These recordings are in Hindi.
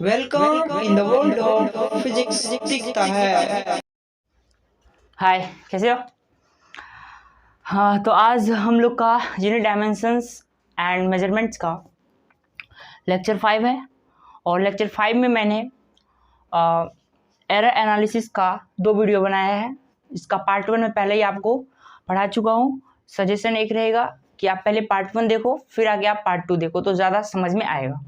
Welcome in the world of physics दिखता है। हाय, कैसे हो? हाँ, तो आज हम लोग का यूनिट डायमेंशंस एंड मेजरमेंट्स का लेक्चर 5 है। और लेक्चर 5 में मैंने एरर एनालिसिस का 2 वीडियो बनाया है। इसका पार्ट 1 में पहले ही आपको पढ़ा चुका हूँ। सजेशन एक रहेगा कि आप पहले पार्ट 1 देखो, फिर आगे आप पार्ट 2 देखो तो ज़्यादा समझ में आएगा,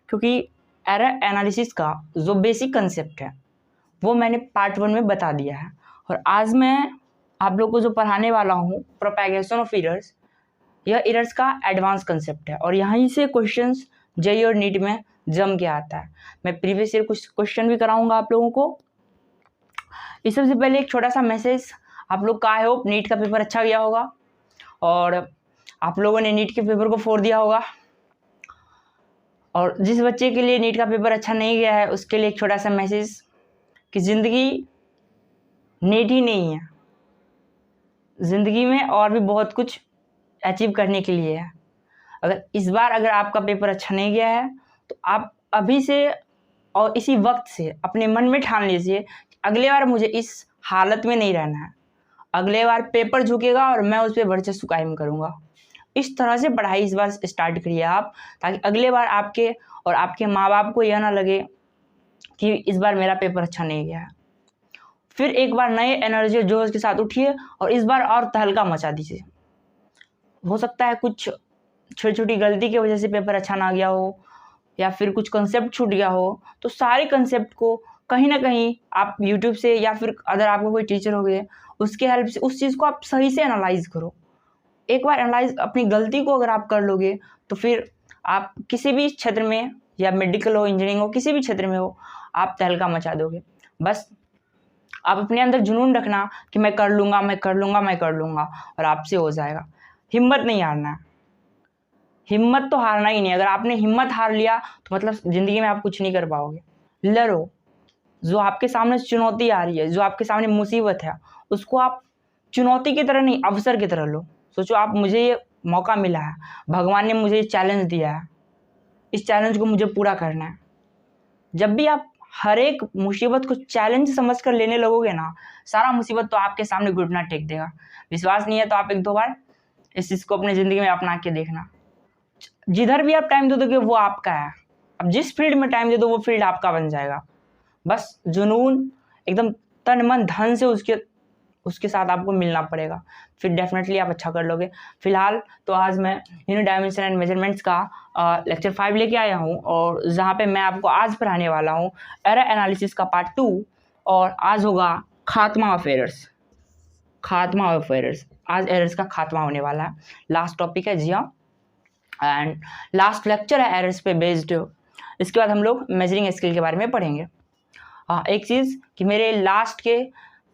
क्योंकि एरर एनालिसिस का जो बेसिक कंसेप्ट है वो मैंने पार्ट 1 में बता दिया है। और आज मैं आप लोग को जो पढ़ाने वाला हूँ प्रोपैगेशन ऑफ एरर्स, यह एरर्स का एडवांस कंसेप्ट है और यहीं से क्वेश्चंस जेईई और नीट में जम के आता है। मैं प्रीवियस ईयर कुछ क्वेश्चन भी कराऊंगा आप लोगों को। इस सबसे पहले एक छोटा सा मैसेज, आप लोग का आई होप नीट का पेपर अच्छा गया होगा और आप लोगों ने नीट के पेपर को फोड़ दिया होगा। और जिस बच्चे के लिए नीट का पेपर अच्छा नहीं गया है उसके लिए एक छोटा सा मैसेज कि ज़िंदगी नीट ही नहीं है, ज़िंदगी में और भी बहुत कुछ अचीव करने के लिए है। अगर आपका पेपर अच्छा नहीं गया है तो आप अभी से और इसी वक्त से अपने मन में ठान लीजिए कि अगले बार मुझे इस हालत में नहीं रहना है। अगले बार पेपर झुकेगा और मैं उस पर वर्चस्व कायम करूँगा। इस तरह से पढ़ाई इस बार स्टार्ट करिए आप, ताकि अगले बार आपके और आपके माँ बाप को यह ना लगे कि इस बार मेरा पेपर अच्छा नहीं गया है। फिर एक बार नए एनर्जी और जोश के साथ उठिए और इस बार और तहलका मचा दीजिए। हो सकता है कुछ छोटी छोटी गलती की वजह से पेपर अच्छा ना गया हो या फिर कुछ कंसेप्ट छूट गया हो, तो सारे कंसेप्ट को कहीं ना कहीं आप यूट्यूब से या फिर अगर आपको कोई टीचर हो गए उसके हेल्प से उस चीज़ को आप सही से एनालाइज करो। एक बार एनालाइज अपनी गलती को अगर आप कर लोगे तो फिर आप किसी भी क्षेत्र में, या मेडिकल हो, इंजीनियरिंग हो, किसी भी क्षेत्र में हो, आप तहलका मचा दोगे। बस आप अपने अंदर जुनून रखना कि मैं कर लूँगा, मैं कर लूँगा, मैं कर लूँगा, और आपसे हो जाएगा। हिम्मत नहीं हारना है, हिम्मत तो हारना ही नहीं। अगर आपने हिम्मत हार लिया तो मतलब ज़िंदगी में आप कुछ नहीं कर पाओगे। लड़ो। जो आपके सामने चुनौती आ रही है, जो आपके सामने मुसीबत है, उसको आप चुनौती की तरह नहीं, अवसर की तरह लो। सोचो आप, मुझे ये मौका मिला है, भगवान ने मुझे ये चैलेंज दिया है, इस चैलेंज को मुझे पूरा करना है। जब भी आप हर एक मुसीबत को चैलेंज समझ कर लेने लगोगे ना, सारा मुसीबत तो आपके सामने घुटना टेक देगा। विश्वास नहीं है तो आप 1-2 बार इस चीज़ को अपनी ज़िंदगी में अपना के देखना। जिधर भी आप टाइम दे दोगे वो आपका है। अब जिस फील्ड में टाइम दे दो वो फील्ड आपका बन जाएगा। बस जुनून, एकदम तन मन धन से उसके साथ आपको मिलना पड़ेगा, फिर डेफिनेटली आप अच्छा कर लोगे। फिलहाल तो आज मैं यूनिट डायमेंशन एंड मेजरमेंट्स का लेक्चर 5 लेके आया हूँ, और जहाँ पे मैं आपको आज पढ़ाने वाला हूँ एरर एनालिसिस का पार्ट 2, और आज होगा खात्मा ऑफ एरर्स। खात्मा ऑफ एरर्स, आज एरर्स का खात्मा होने वाला है। लास्ट टॉपिक है, जी हाँ, एंड लास्ट लेक्चर है एरर्स पे बेस्ड। इसके बाद हम लोग मेजरिंग स्केल के बारे में पढ़ेंगे। हाँ, एक चीज़ कि मेरे लास्ट के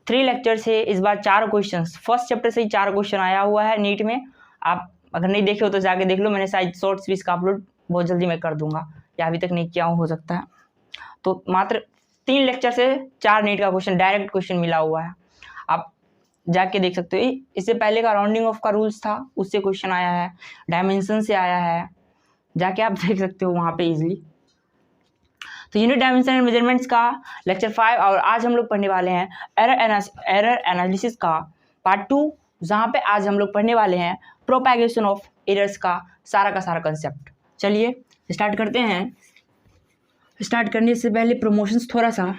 3 लेक्चर से इस बार 4 क्वेश्चंस, फर्स्ट चैप्टर से ही 4 क्वेश्चन आया हुआ है नीट में। आप अगर नहीं देखे हो तो जाके देख लो, मैंने शायद शॉर्ट्स भी इसका अपलोड बहुत जल्दी मैं कर दूंगा, या अभी तक नहीं किया हो सकता है। तो मात्र 3 लेक्चर से 4 नीट का क्वेश्चन, डायरेक्ट क्वेश्चन मिला हुआ है, आप जाके देख सकते हो। इससे पहले का राउंडिंग ऑफ का रूल्स था, उससे क्वेश्चन आया है, डायमेंशन से आया है, जाके आप देख सकते हो वहाँ पे इजीली। तो यूनिट डायमेंशन एंड मेजरमेंट्स का लेक्चर 5, और आज हम लोग पढ़ने वाले हैं एरर एनालिसिस का पार्ट 2, जहाँ पे आज हम लोग पढ़ने वाले हैं प्रोपैगेशन ऑफ एरर्स का सारा कंसेप्ट। चलिए स्टार्ट करते हैं। स्टार्ट करने से पहले प्रमोशंस थोड़ा सा।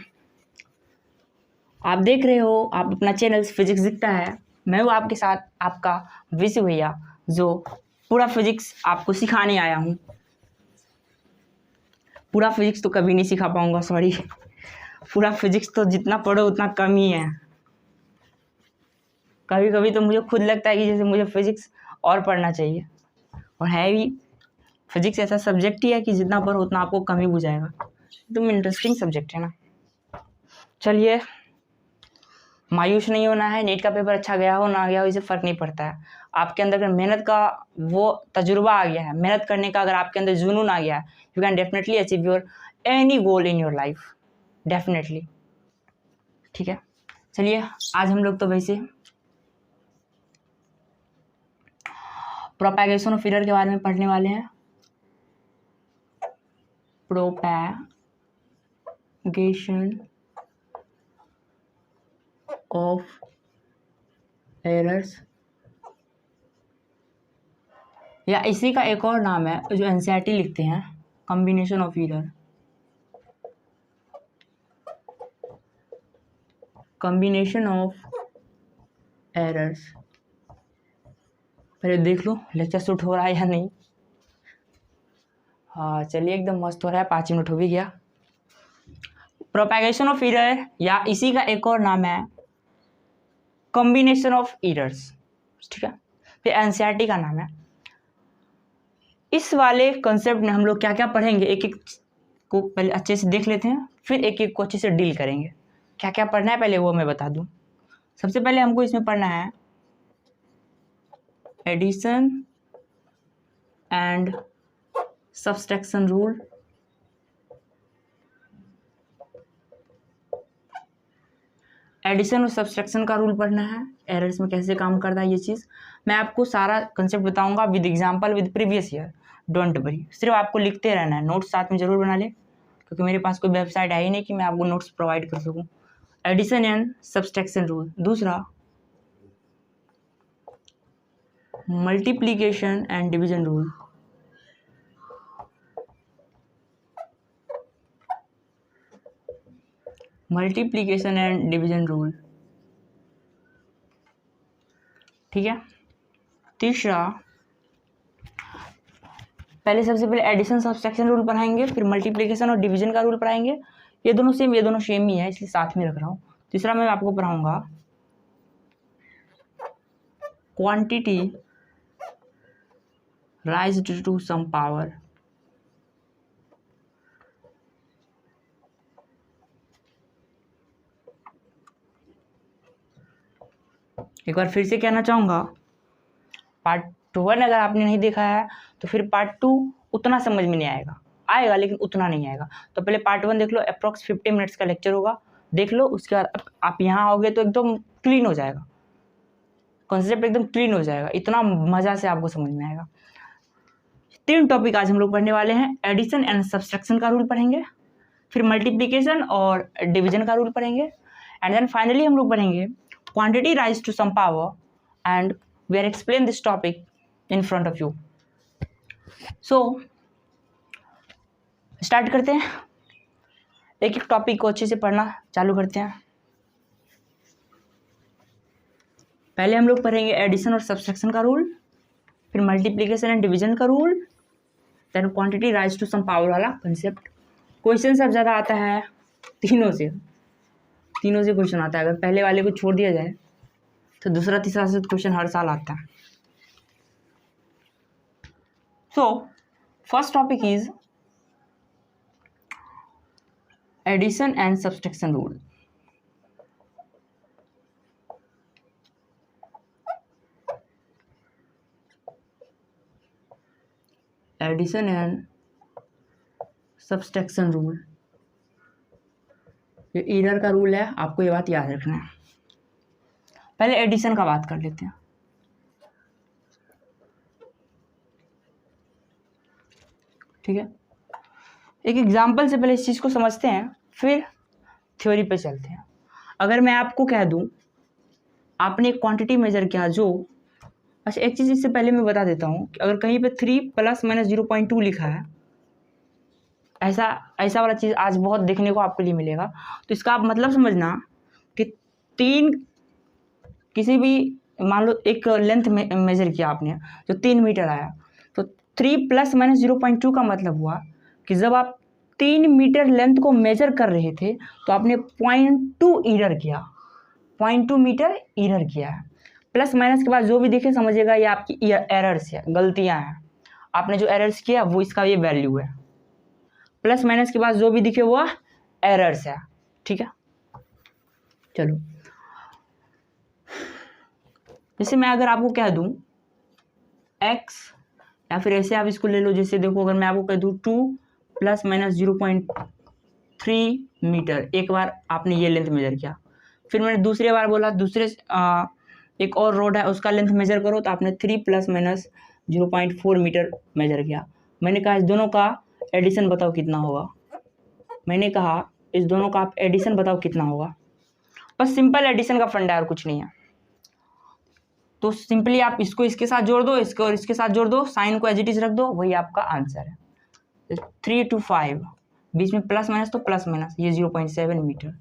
आप देख रहे हो, आप अपना चैनल फिजिक्स दिखता है, मैं हूँ आपके साथ आपका विशु भैया, जो पूरा फिजिक्स आपको सिखाने आया हूँ। पूरा फिजिक्स तो कभी नहीं सिखा पाऊंगा, सॉरी। पूरा फिजिक्स तो जितना पढ़ो उतना कम ही है। कभी कभी तो मुझे खुद लगता है कि जैसे मुझे फिजिक्स और पढ़ना चाहिए, और है भी। फिजिक्स ऐसा सब्जेक्ट ही है कि जितना पढ़ो उतना आपको कम ही बुझाएगा। एकदम इंटरेस्टिंग सब्जेक्ट है ना। चलिए, मायूस नहीं होना है। नीट का पेपर अच्छा गया हो ना गया हो, इससे फ़र्क नहीं पड़ता है। आपके अंदर अगर मेहनत का वो तजुर्बा आ गया है, मेहनत करने का अगर आपके अंदर जुनून आ गया है, you can definitely achieve your any goal in your life, definitely. ठीक है, चलिए आज हम लोग तो वैसे प्रोपैगेशन ऑफ एरर के बारे में पढ़ने वाले हैं। प्रोपैगेशन ऑफ एरर्स, या इसी का एक और नाम है जो एनसीईआरटी लिखते हैं, combination of error, combination of errors. पहले देख लो लेक्चर शूट हो रहा है या नहीं। हाँ चलिए, एकदम मस्त हो रहा है, 5 मिनट हो भी गया। प्रोपैगेशन ऑफ एरर या इसी का एक और नाम है कॉम्बिनेशन ऑफ एरर्स, ठीक है, ये एनसीईआरटी का नाम है। इस वाले कॉन्सेप्ट में हम लोग क्या क्या पढ़ेंगे, एक एक को पहले अच्छे से देख लेते हैं, फिर एक एक को अच्छे से डील करेंगे। क्या क्या पढ़ना है पहले वो मैं बता दूं। सबसे पहले हमको इसमें पढ़ना है addition and subtraction rule, addition और सब्सट्रैक्शन का रूल पढ़ना है, एरर्स में कैसे काम करता है ये चीज़। मैं आपको सारा कंसेप्ट बताऊंगा with example, with previous year, don't worry. सिर्फ आपको लिखते रहना है, नोट्स साथ में जरूर बना ले, क्योंकि मेरे पास कोई वेबसाइट है ही नहीं कि मैं आपको नोट्स प्रोवाइड कर सकूं। Addition and subtraction rule. दूसरा multiplication and division rule, multiplication and division rule, ठीक है। तीसरा, पहले सबसे पहले एडिशन सब्सट्रैक्शन रूल पढ़ाएंगे, फिर मल्टीप्लिकेशन और डिवीजन का रूल पढ़ाएंगे। ये दोनों सेम ही है, इसलिए साथ में रख रहा हूँ। तीसरा मैं आपको पढ़ाऊंगा quantity raised to some power, एक बार फिर से कहना चाहूँगा, पार्ट 1 अगर आपने नहीं देखा है तो फिर पार्ट 2 उतना समझ में नहीं आएगा लेकिन उतना नहीं आएगा। तो पहले पार्ट 1 देख लो, अप्रॉक्स 50 मिनट्स का लेक्चर होगा, देख लो। उसके बाद आप यहाँ आओगे तो एकदम क्लीन हो जाएगा, कॉन्सेप्ट एकदम क्लीन हो जाएगा, इतना मज़ा से आपको समझ में आएगा। 3 टॉपिक आज हम लोग पढ़ने वाले हैं। एडिशन एंड सब्सट्रैक्शन का रूल पढ़ेंगे, फिर मल्टीप्लिकेशन और डिवीजन का रूल पढ़ेंगे, एंड देन फाइनली हम लोग पढ़ेंगे quantity raise to some power and we are explain this topic in front of you. So start करते हैं, एक एक टॉपिक को अच्छे से पढ़ना चालू करते हैं। पहले हम लोग पढ़ेंगे एडिशन और सब्सट्रैक्शन का रूल, फिर मल्टीप्लिकेशन एंड डिवीजन का rule, then quantity raise to some power वाला कंसेप्ट। क्वेश्चन सब ज़्यादा आता है तीनों से क्वेश्चन आता है। अगर पहले वाले को छोड़ दिया जाए तो दूसरा तीसरा से क्वेश्चन हर साल आता है। So first topic is addition and subtraction rule. Addition and subtraction rule, ये एरर का रूल है, आपको ये बात याद रखना है। पहले एडिशन का बात कर लेते हैं। ठीक है, एक एग्जांपल से पहले इस चीज़ को समझते हैं, फिर थ्योरी पे चलते हैं। अगर मैं आपको कह दूं आपने एक क्वांटिटी मेजर किया जो, अच्छा एक चीज़ इससे पहले मैं बता देता हूँ कि अगर कहीं पे 3 ± 0.2 लिखा है, ऐसा वाला चीज़ आज बहुत देखने को आपके लिए मिलेगा। तो इसका आप मतलब समझना कि 3 किसी भी, मान लो एक लेंथ में मेजर किया आपने जो 3 मीटर आया, तो 3 ± 0.2 का मतलब हुआ कि जब आप 3 मीटर लेंथ को मेजर कर रहे थे तो आपने 0.2 ईरर किया, 0.2 मीटर ईरर किया है। प्लस माइनस के बाद जो भी दिखे समझिएगा ये आपकी एरर्स है, गलतियां हैं। आपने जो एरर्स किया वो इसका ये वैल्यू है। प्लस माइनस के बाद जो भी दिखे वो एरर्स है, ठीक है। चलो, जैसे मैं अगर आपको कह दूं x, या फिर ऐसे आप इसको ले लो, जैसे देखो अगर मैं आपको कह दूं 2 ± 0.3 मीटर, एक बार आपने ये लेंथ मेजर किया, फिर मैंने दूसरी बार बोला दूसरे एक और रोड है उसका लेंथ मेजर करो, तो आपने 3 ± 0.4 मीटर मेजर किया। मैंने कहा इस दोनों का एडिशन बताओ कितना होगा। मैंने कहा इस दोनों का आप एडिशन बताओ कितना होगा। बस सिंपल एडिशन का फंडा है और कुछ नहीं है। तो सिंपली आप इसको इसके साथ जोड़ दो, इसको और इसके साथ जोड़ दो, साइन को एज इट इज रख दो, वही आपका आंसर है। 3 to 5 बीच में प्लस माइनस, तो प्लस माइनस ये 0.7 मीटर।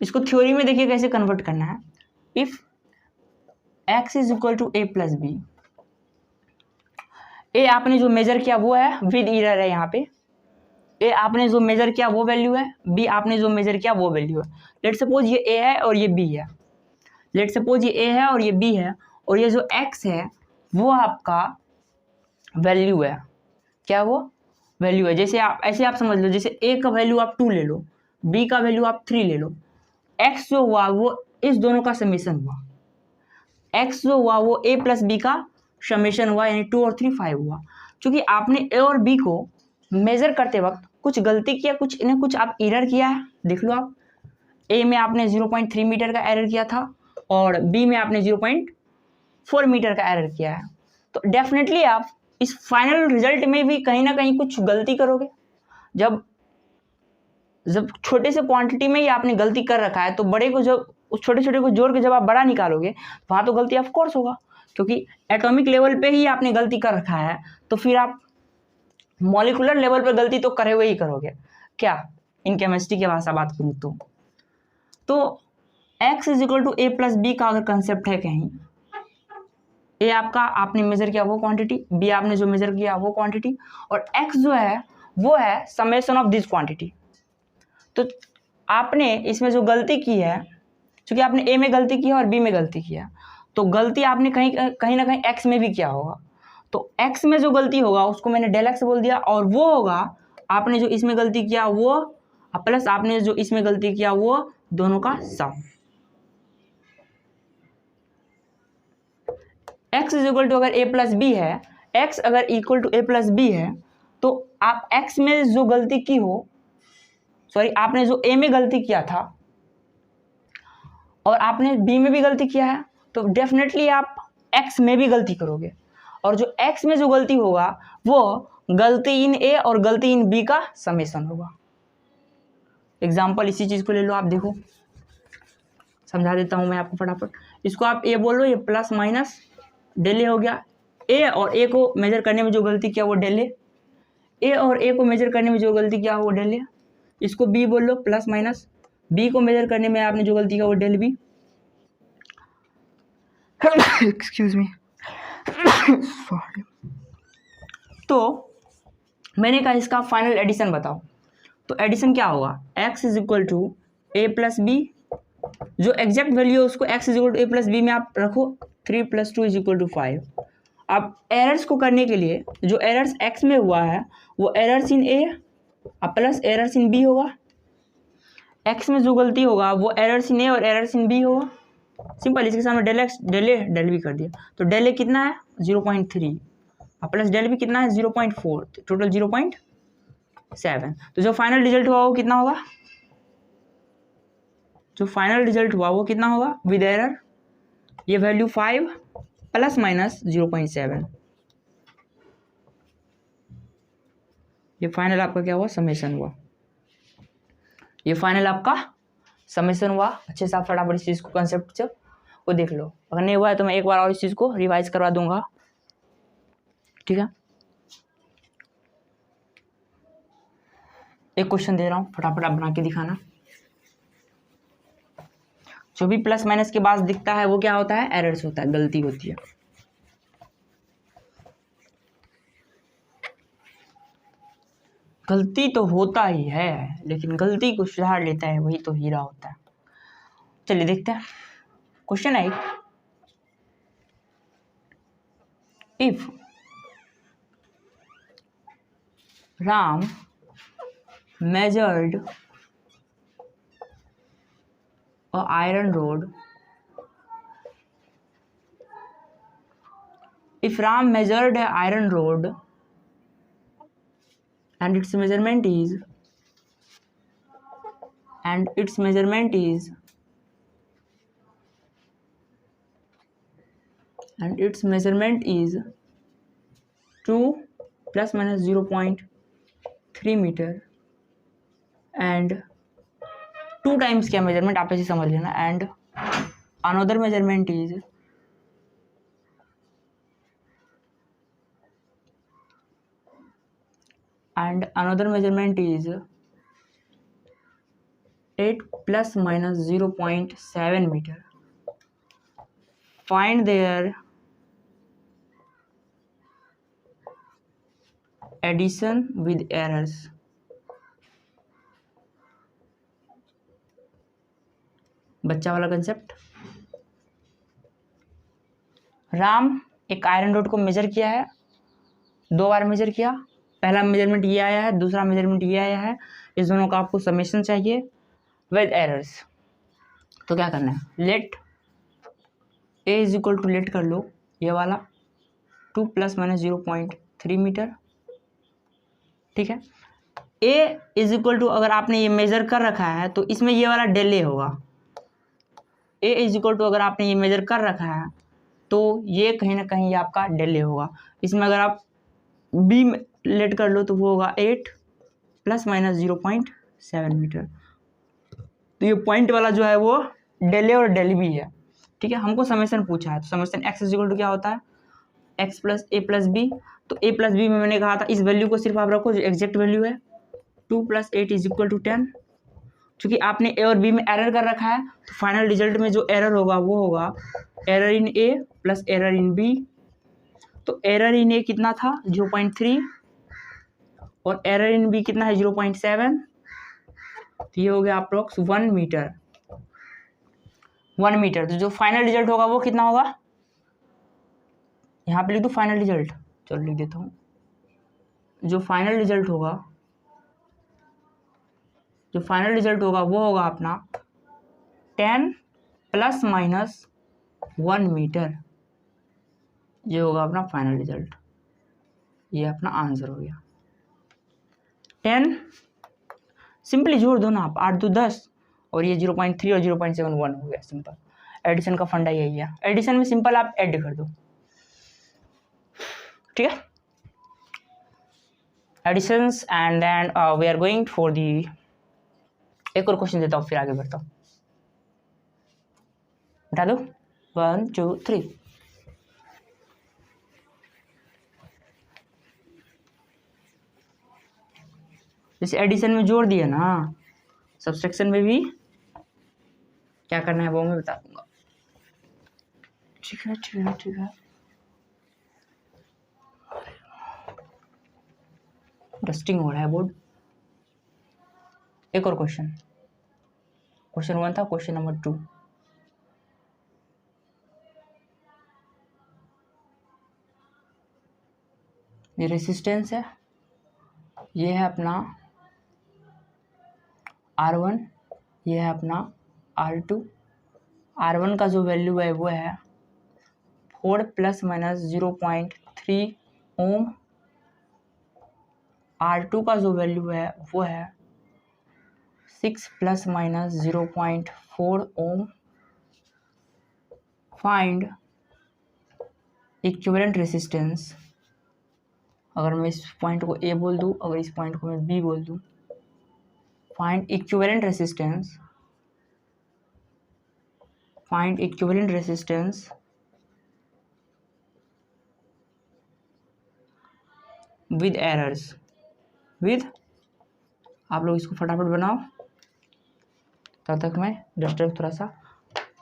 इसको थ्योरी में देखिए कैसे कन्वर्ट करना है। If x is equal to a plus B, ए आपने जो मेजर किया वो है, विद ईरर है यहाँ पे। ए आपने जो मेजर किया वो वैल्यू है, बी आपने जो मेजर किया वो वैल्यू है। लेट सपोज ये ए है और ये बी है, लेट सपोज ये ए है और ये बी है, और ये जो x है वो आपका वैल्यू है। क्या वो वैल्यू है? जैसे आप ऐसे आप समझ लो, जैसे ए का वैल्यू आप 2 ले लो, बी का वैल्यू आप 3 ले लो, x जो हुआ वो इस दोनों का समेशन हुआ, x जो हुआ वो a प्लस बी का समेशन हुआ, यानी 2 और 3 5 हुआ। क्योंकि आपने a और b को मेजर करते वक्त कुछ गलती किया, कुछ इन्हें कुछ आप एरर किया है। देख लो आप, a में आपने 0.3 मीटर का एरर किया था और b में आपने 0.4 मीटर का एरर किया है। तो डेफिनेटली आप इस फाइनल रिजल्ट में भी कहीं ना कहीं कुछ गलती करोगे। जब छोटे से क्वांटिटी में ही आपने गलती कर रखा है, तो बड़े को जब उस छोटे छोटे को जोड़ के जब आप बड़ा निकालोगे, वहाँ तो गलती ऑफ कोर्स होगा, क्योंकि एटॉमिक लेवल पे ही आपने गलती कर रखा है, तो फिर आप मॉलिकुलर लेवल पे गलती तो करे हुए ही करोगे। क्या इन केमिस्ट्री की भाषा बात करूँ तो x is equal to a plus B का अगर कंसेप्ट है कहीं, ए आपका आपने मेजर किया वो क्वांटिटी, बी आपने जो मेजर किया वो क्वांटिटी, और x जो है वो है समेशन ऑफ दिस क्वांटिटी। तो आपने इसमें जो गलती की है, क्योंकि आपने ए में गलती की है और बी में गलती किया, तो गलती आपने कहीं ना कहीं एक्स में भी किया होगा। तो एक्स में जो गलती होगा उसको मैंने डेल एक्स बोल दिया, और वो होगा आपने जो इसमें गलती किया वो प्लस आपने जो इसमें गलती किया वो, दोनों का sum. X is equal to अगर ए प्लस बी है, एक्स अगर equal to A plus B है, तो आप एक्स में जो गलती की हो, सॉरी आपने जो ए में गलती किया था और आपने बी में भी गलती किया है, तो डेफिनेटली आप एक्स में भी गलती करोगे, और जो एक्स में जो गलती होगा वो गलती इन ए और गलती इन बी का समेशन होगा। एग्जाम्पल इसी चीज़ को ले लो, आप देखो समझा देता हूँ मैं आपको फटाफट। इसको आप ए बोल लो, ये प्लस माइनस डेल ए हो गया। ए और ए को मेजर करने में जो गलती किया वो डेल ए और ए को मेजर करने में जो गलती किया वो डेल ए। इसको बी बोल लो, प्लस माइनस बी को मेजर करने में आपने जो गलती किया वो del B. Excuse me. Sorry. तो मैंने कहा इसका फाइनल एडिशन बताओ, तो एडिशन क्या होगा, x is equal to A plus B, जो एग्जैक्ट वैल्यू है उसको x is equal to A plus B में आप रखो, 3 + 2 इज इक्वल टू 5। अब एरर्स को करने के लिए जो एरर्स x में हुआ है वो errors in A plus errors in B होगा, x में जो गलती होगा वो एरर्स इन ए और एरर्स इन बी होगा। सिंपल, इसके सामने del x del A del B कर दिया, तो डेल ए कितना है 0.3 प्लस डेल बी कितना है 0.4, टोटल 0.7। तो जो फाइनल रिजल्ट हुआ वो कितना होगा, जो फाइनल रिजल्ट हुआ वो कितना होगा विद एरर, ये वैल्यू 5 प्लस माइनस 0.7, ये फाइनल आपका क्या हुआ समेशन हुआ, ये फाइनल आपका समेशन हुआ। अच्छे से आप फटाफट इस चीज़ को कंसेप्ट से वो देख लो, अगर नहीं हुआ है तो मैं एक बार और इस चीज़ को रिवाइज करवा दूंगा, ठीक है। एक क्वेश्चन दे रहा हूँ, फटाफट आप बना के दिखाना। जो भी प्लस माइनस के बाद दिखता है वो क्या होता है, एरर्स होता है, गलती होती है। गलती तो होता ही है, लेकिन गलती को सुधार लेता है वही तो हीरा होता है। चलिए देखते हैं क्वेश्चन है, if Ram measured a iron rod, if Ram measured an iron rod and its measurement is 2 ± 0.3 meter, and 2 times क्या मेजरमेंट आप ऐसे समझ लेना, and another measurement is and another measurement is 8 plus minus 0.7 meter. Find their addition with errors. बच्चा वाला कंसेप्ट। राम एक आयरन रोड को मेजर किया है, 2 बार मेजर किया, पहला मेजरमेंट ये आया है, दूसरा मेजरमेंट ये आया है, इस दोनों का आपको समेशन चाहिए विद एरर्स। तो क्या करना है, let A is equal to, let कर लो ये वाला 2 प्लस माइनस 0.3 मीटर, ठीक है। ए इज इक्वल टू, अगर आपने ये मेजर कर रखा है तो इसमें ये वाला डेल ए होगा। ए इज इक्वल टू, अगर आपने ये मेजर कर रखा है तो ये कहीं ना कहीं ये आपका डेल ए होगा। इसमें अगर आप बी लेट कर लो तो वो होगा 8 प्लस माइनस 0.7 मीटर। तो ये पॉइंट वाला जो है वो डेल ए और डेल बी है, ठीक है। हमको समेशन पूछा है, तो summation X is equal to क्या होता है, X plus A plus B. तो ए प्लस बी में मैंने कहा था इस वैल्यू को सिर्फ आप रखो जो एग्जैक्ट वैल्यू है, 2 प्लस 8 इज इक्वल टू 10। चूँकि आपने ए और बी में एरर कर रखा है तो फाइनल रिजल्ट में जो एरर होगा वो होगा error in A plus error in B. तो एरर इन ए कितना था 0.3 और एरर इन बी कितना है 0.7। तो ये हो गया अप्रोक्स 1 मीटर। 1 मीटर। तो जो फाइनल रिजल्ट होगा वो कितना होगा, यहाँ पे लिख दो फाइनल रिजल्ट, चलो लिख देता हूँ। जो फाइनल रिजल्ट होगा वो होगा अपना 10 प्लस माइनस 1 मीटर। ये होगा अपना फाइनल रिजल्ट, ये अपना आंसर हो गया। 10 सिंपली जोड़ दो ना आप, 8 2 10 और ये 0.3 और 0.7 1 हो गया। सिंपल एडिशन का फंडा यही है, एडिशन में सिंपल आप ऐड कर दो, ठीक है। Additions and then we are going for the, एक और क्वेश्चन देता हूँ फिर आगे बढ़ता हूँ। बता दो 1 2 3। जैसे एडिशन में जोड़ दिया ना, सब्सट्रैक्शन में भी क्या करना है वो मैं बता दूंगा, ठीक है ठीक है ठीक है। डस्टिंग हो रहा है बोर्ड। एक और क्वेश्चन 1 था, क्वेश्चन नंबर 2। ये रेसिस्टेंस है, ये है अपना R1, ये है अपना R2। R1 का जो वैल्यू है वो है 4 प्लस माइनस 0.3 ओम। R2 का जो वैल्यू है वो है 6 plus minus 0.4 ohm. Find equivalent resistance. अगर मैं इस पॉइंट को A बोल दूँ, अगर इस पॉइंट को मैं B बोल दूँ, find equivalent resistance, find equivalent resistance with errors. With, आप लोग इसको फटाफट बनाओ, तब तक मैं डस्टर थोड़ा सा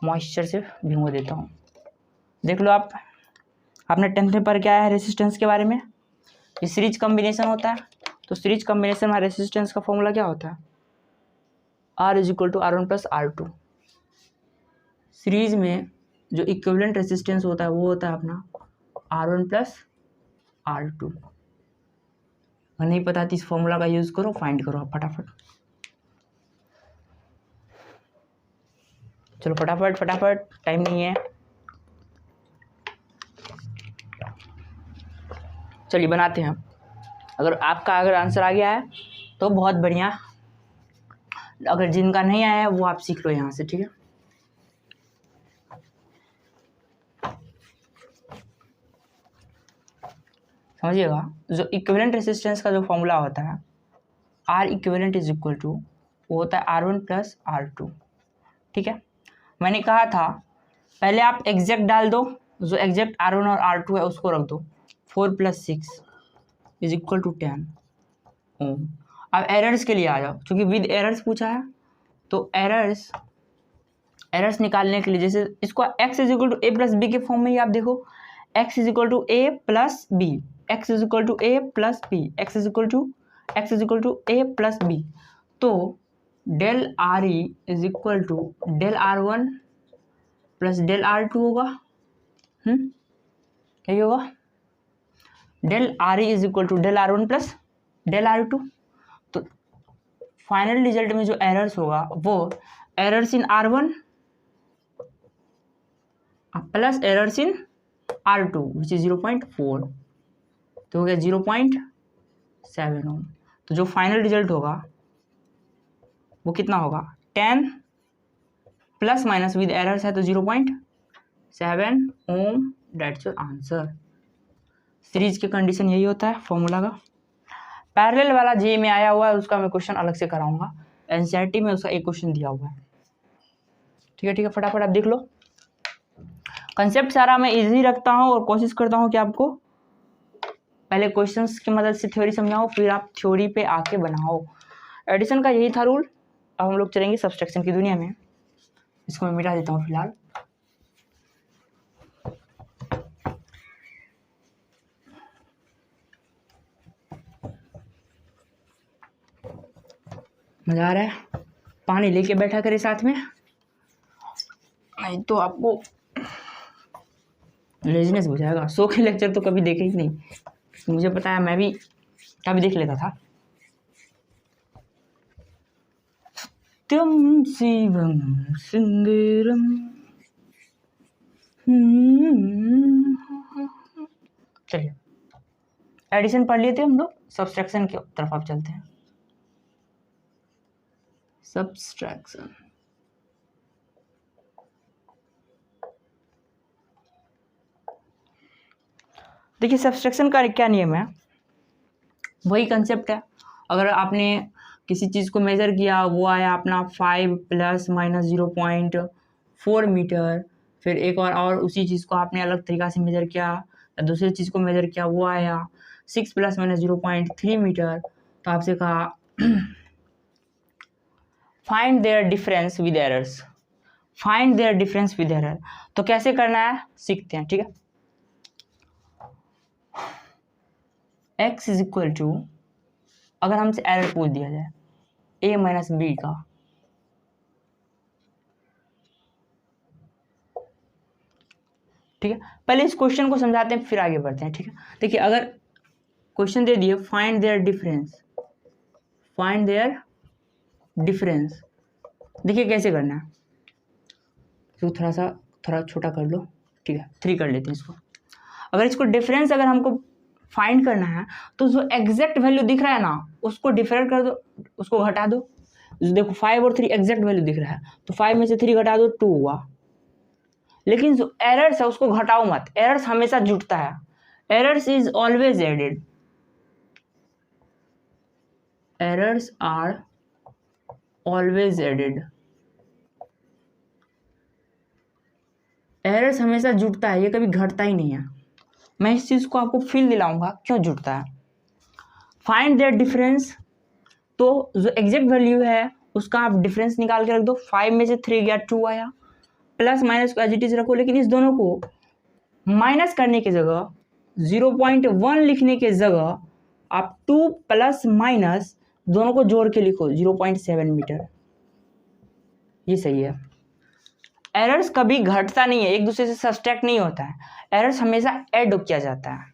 मॉइस्चर से भिगो देता हूँ। देख लो आपने 10th में पढ़ के आया है रेसिस्टेंस के बारे में, ये सीरीज कॉम्बिनेशन होता है। तो सीरीज कॉम्बिनेशन में रेसिस्टेंस का फॉर्मूला क्या होता है, R is equal to R1 plus R2। Series में जो इक्विवेलेंट रेसिस्टेंस होता है वो होता है अपना R1 प्लस R2। अगर नहीं पता तो इस फॉर्मूला का यूज़ करो, फाइंड करो आप फटाफट। चलो फटाफट फटाफट, टाइम नहीं है। चलिए बनाते हैं। अगर आपका आंसर आ गया है तो बहुत बढ़िया, अगर जिनका नहीं आया है वो आप सीख लो यहाँ से, ठीक है। समझिएगा, जो इक्विवेलेंट रेसिस्टेंस का जो फॉर्मूला होता है, R equivalent is equal to वो होता है R1 प्लस R2। ठीक है, मैंने कहा था पहले आप एग्जैक्ट डाल दो, जो एग्जैक्ट R1 और R2 है उसको रख दो। 4 + 6 इज इक्वल टू 10 ओम। अब एरर्स के लिए आ जाओ, क्योंकि विद एरर्स पूछा है, तो एरर्स निकालने के लिए जैसे इसको x is equal to A plus B के फॉर्म में ही आप देखो, x is equal to A plus B, x is equal to A plus B, x is equal to A plus B. तो del R E is equal to del R1 plus del R2 होगा। यही होगा, del R E is equal to del R1 plus del R2। तो फाइनल रिजल्ट में जो एरर्स होगा वो errors in R1 plus errors in R2 which is 0.4, तो हो गया 0.7 ओम। तो जो फाइनल रिजल्ट होगा वो कितना होगा, 10 प्लस माइनस विद एरर्स है तो 0.7 ohm. That's your answer. Series के कंडीशन यही होता है फॉर्मूला का। पैरेलल वाला जे में आया हुआ है, उसका मैं क्वेश्चन अलग से कराऊंगा, एनसीईआरटी में उसका एक क्वेश्चन दिया हुआ है। ठीक है, फटाफट आप देख लो। कंसेप्ट सारा मैं इजी रखता हूँ और कोशिश करता हूँ कि आपको पहले क्वेश्चंस की मदद से थ्योरी समझाओ, फिर आप थ्योरी पे आके बनाओ। एडिशन का यही था रूल। अब हम लोग चलेंगे सब्सट्रैक्शन की दुनिया में। इसको मैं मिटा देता हूँ फिलहाल। मजा आ रहा है? पानी लेके बैठा करे साथ में, नहीं तो आपको लेजीनेस हो जाएगा। सो के लेक्चर तो कभी देखे ही नहीं, मुझे पता है, मैं भी कभी देख लेता था। सत्यम शिवम सुंदरम। चलिए एडिशन पढ़ लिए थे हम लोग, सब्सट्रैक्शन की तरफ आप चलते हैं। सब्सट्रैक्शन, देखिए सब्सट्रैक्शन का क्या नियम है, वही कंसेप्ट है। अगर आपने किसी चीज़ को मेज़र किया, वो आया अपना 5 ± 0.4 मीटर, फिर एक और उसी चीज़ को आपने अलग तरीक़ा से मेज़र किया, दूसरी चीज़ को मेज़र किया, वो आया 6 ± 0.3 मीटर, तो आपसे कहा find their difference with errors. Find their difference with error, तो कैसे करना है सीखते हैं। ठीक है, x इज इक्वल टू, अगर हमसे एरर पूछ दिया जाए a - b का, ठीक है, पहले इस क्वेश्चन को समझाते हैं फिर आगे बढ़ते हैं। ठीक है, देखिए अगर क्वेश्चन दे दिए find their difference, find their difference, देखिए कैसे करना है। तो थोड़ा छोटा कर लो, ठीक है, 3 कर लेते हैं इसको। अगर इसको डिफरेंस अगर हमको फाइंड करना है तो जो एग्जैक्ट वैल्यू दिख रहा है ना, उसको डिफरेंट कर दो, उसको घटा दो। देखो 5 और 3 एग्जैक्ट वैल्यू दिख रहा है, तो 5 में से 3 घटा दो, 2 हुआ। लेकिन जो एरर्स है उसको घटाओ मत, एरर्स हमेशा जुटता है। Errors is always added, errors are always added. Errors हमेशा जुटता है, ये कभी घटता ही नहीं है। मैं इस चीज़ को आपको फील दिलाऊंगा क्यों जुटता है। फाइंड देयर डिफरेंस, तो जो एग्जैक्ट वैल्यू है उसका आप डिफरेंस निकाल के रख दो। 5 में से 3 गया, 2 आया, प्लस माइनस को एज इट इज रखो, लेकिन इस दोनों को माइनस करने की जगह 0.1 लिखने के जगह आप 2 प्लस माइनस दोनों को जोड़ के लिखो 0.7 मीटर, ये सही है। एरर्स कभी घटता नहीं है, एक दूसरे से सब्सट्रैक्ट नहीं होता है, एरर्स हमेशा ऐड किया जाता है।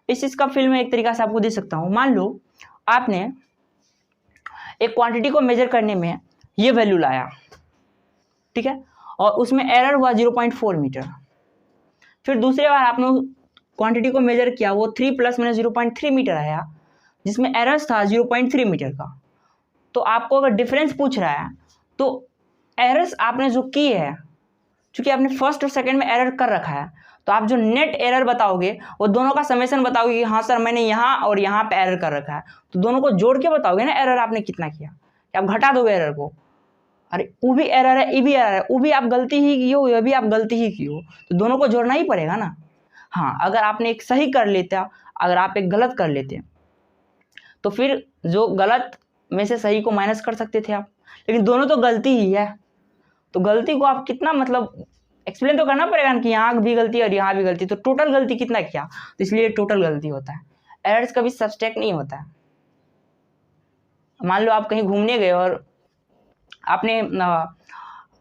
इस चीज़ का फील मैं एक तरीका से आपको दे सकता हूँ। मान लो आपने एक क्वांटिटी को मेजर करने में ये वैल्यू लाया, ठीक है, और उसमें एरर हुआ 0.4 मीटर। फिर दूसरे बार आपने क्वांटिटी को मेजर किया, वो 3 ± 0.3 मीटर आया, जिसमें एरर्स था 0.3 मीटर का। तो आपको अगर डिफरेंस पूछ रहा है तो एरर्स आपने जो की है, चूंकि आपने फर्स्ट और सेकंड में एरर कर रखा है, तो आप जो नेट एरर बताओगे वो दोनों का समेशन बताओगे कि हाँ सर मैंने यहाँ और यहाँ पे एरर कर रखा है, तो दोनों को जोड़ के बताओगे ना एरर आपने कितना किया। कि आप घटा दोगे एरर को। अरे वो भी एरर है, ये भी एरर है, वो भी आप गलती ही की हो, ये भी आप गलती ही की हो, तो दोनों को जोड़ना ही पड़ेगा ना। हाँ, अगर आपने एक सही कर लेता, अगर आप एक गलत कर लेते तो फिर जो गलत में से सही को माइनस कर सकते थे आप, लेकिन दोनों तो गलती ही है, तो गलती को आप कितना मतलब एक्सप्लेन तो करना पड़ेगा ना कि यहाँ भी गलती और यहाँ भी गलती, तो टोटल गलती कितना किया, तो इसलिए टोटल गलती होता है। एरर्स कभी सब्सट्रैक्ट नहीं होता है। मान लो आप कहीं घूमने गए और आपने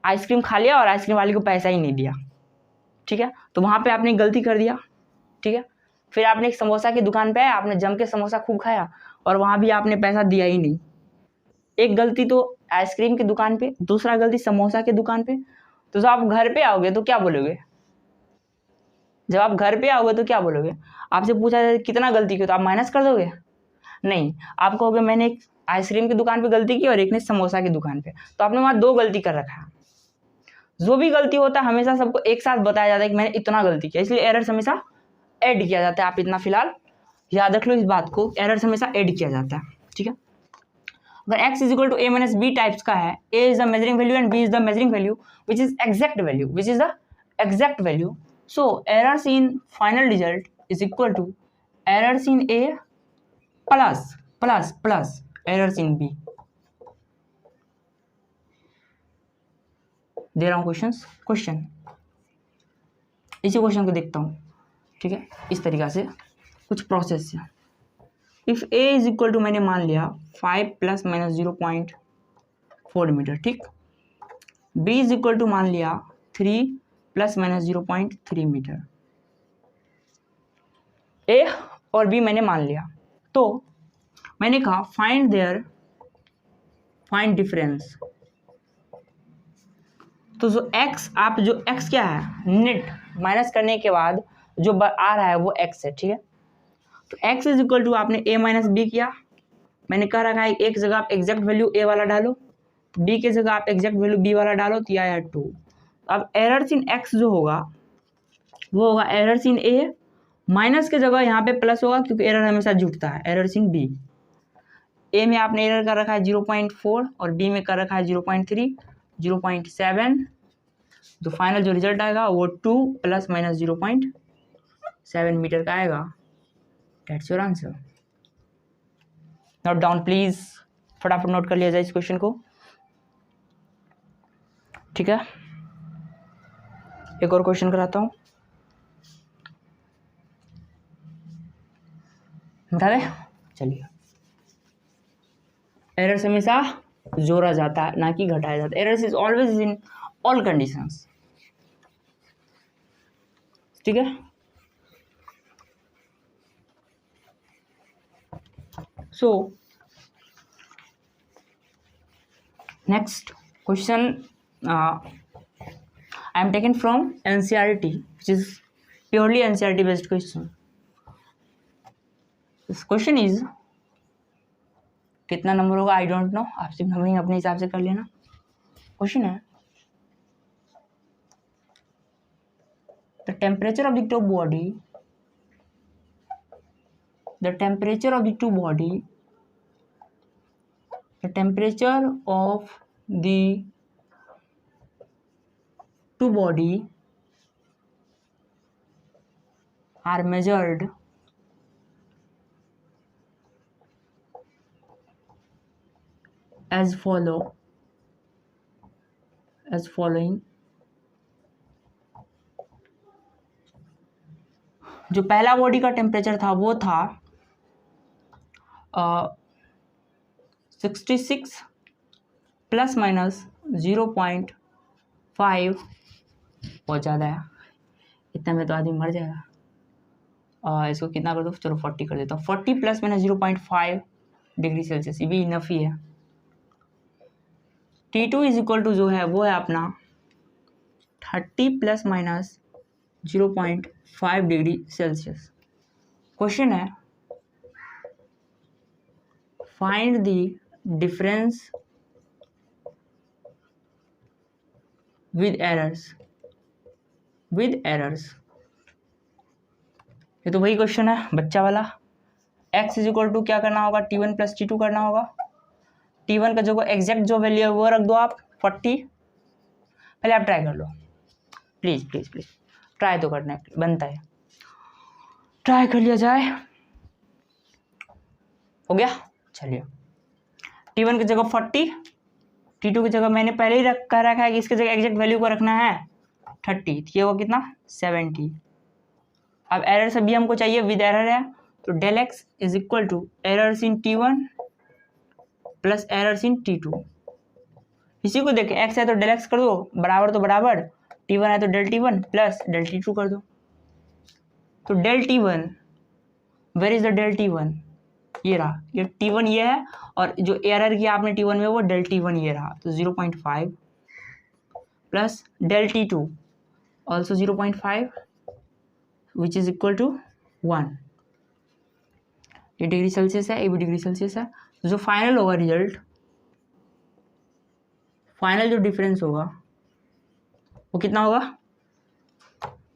आइसक्रीम खा लिया और आइसक्रीम वाले को पैसा ही नहीं दिया, ठीक है, तो वहाँ पे आपने गलती कर दिया, ठीक है। फिर आपने एक समोसा की दुकान पे आया, आपने जम के समोसा खूब खाया और वहाँ भी आपने पैसा दिया ही नहीं। एक गलती तो आइसक्रीम की दुकान पे, दूसरा गलती समोसा की दुकान पे। तो जब आप घर पे आओगे तो क्या बोलोगे, जब आप घर पे आओगे तो क्या बोलोगे, आपसे पूछा जाए कितना गलती की, तो आप माइनस कर दोगे, नहीं, आप कहोगे मैंने एक आइसक्रीम की दुकान पे गलती की और एक ने समोसा की दुकान पे, तो आपने वहाँ दो गलती कर रखा है। जो भी गलती होता है हमेशा सबको एक साथ बताया जाता है कि मैंने इतना गलती किया, इसलिए एरर्स हमेशा ऐड किया जाता है। आप इतना फिलहाल याद रख लो इस बात को, एरर्स हमेशा ऐड किया जाता है, ठीक है। अगर x is equal to a minus B types का है, a is the measuring value and b is the measuring value which is exact value, which is the exact value, so errors in final result is equal to errors in a plus plus plus errors in b। दे रहा हूँ क्वेश्चन, इसी क्वेश्चन को देखता हूँ, ठीक है, इस तरीका से कुछ प्रोसेस है। If a is equal to, मैंने मान लिया 5 प्लस माइनस 0.4 मीटर, ठीक, b इज इक्वल टू मान लिया 3 प्लस माइनस 0.3 मीटर, a और b मैंने मान लिया, तो मैंने कहा फाइंड डिफरेंस। तो जो x, आप जो x क्या है, नेट माइनस करने के बाद जो आ रहा है वो x है, ठीक है। तो x इज इक्वल टू आपने a माइनस बी किया, मैंने कह रखा है एक जगह आप एग्जैक्ट वैल्यू a वाला डालो, b की जगह आप एग्जैक्ट वैल्यू b वाला डालो, तो आया 2। अब एरर्स इन x जो होगा वो होगा एरर्स इन a, माइनस की जगह यहाँ पे प्लस होगा क्योंकि एरर हमेशा जुटता है, एरर्स इन b। a में आपने एरर कर रखा है 0.4 और b में कर रखा है 0.3, 0.7, तो फाइनल जो रिजल्ट आएगा वो 2 प्लस माइनस 0.7 मीटर का आएगा। That's your answer. Note down please, फटाफट नोट कर लिया जाए इस क्वेश्चन को, ठीक है। एक और क्वेश्चन कराता हूँ, बता दे, चलिए। एरर्स हमेशा जोड़ा जाता है ना कि घटाया जाता है। Errors is always in all conditions, ठीक है। So next question I am taken from NCERT, which is purely NCERT based question. This question is, कितना नंबर होगा आई डोंट नो, आप सिर्फ नंबरिंग अपने हिसाब से कर लेना। क्वेश्चन है, the temperature of the two body, the temperature of the two body, the temperature of the two body are measured as following। जो पहला बॉडी का टेम्परेचर था वो था 66 प्लस माइनस 0.5, बहुत ज़्यादा है, इतना में तो आदमी मर जाएगा। इसको कितना कर दो, चलो 40 कर देता हूँ। 40 प्लस माइनस 0.5 डिग्री सेल्सियस, ये भी इनफ ही है। T2 इज इक्वल टू जो है वो है अपना 30 प्लस माइनस 0.5 डिग्री सेल्सियस। क्वेश्चन है, find the difference with errors. ये तो वही क्वेश्चन है बच्चा वाला। x इज इक्वल टू क्या करना होगा, T1 प्लस T2 करना होगा, T1 का जो एग्जैक्ट जो वैल्यू है वो रख दो आप 40। पहले आप ट्राई कर लो, प्लीज़ प्लीज़ प्लीज़ ट्राई तो करना है, बनता है, ट्राई कर लिया जाए। हो गया, चलिए T1 की जगह 40, T2 की जगह मैंने पहले ही रखा है कि इसकी जगह एग्जैक्ट वैल्यू को रखना है 30, ये होगा कितना 70। अब एरर से भी हमको चाहिए, विद एरर है तो del X is equal to errors in T1 plus errors in T2। इसी को देखे एक्स है तो डेल एक्स कर दो, बराबर तो बराबर, T1 है तो del T1 plus del T2 कर दो। तो del T1, where is the del T1, ये रहा, ये T1 ये है, और जो एरर किया आपने T1 में वो डेल T1 ये रहा, तो 0.5 plus del T2 also 0.5 which is equal to 1। ये डिग्री सेल्सियस है, ये भी डिग्री सेल्सियस है। जो फाइनल होगा रिजल्ट, फाइनल जो डिफरेंस होगा वो कितना होगा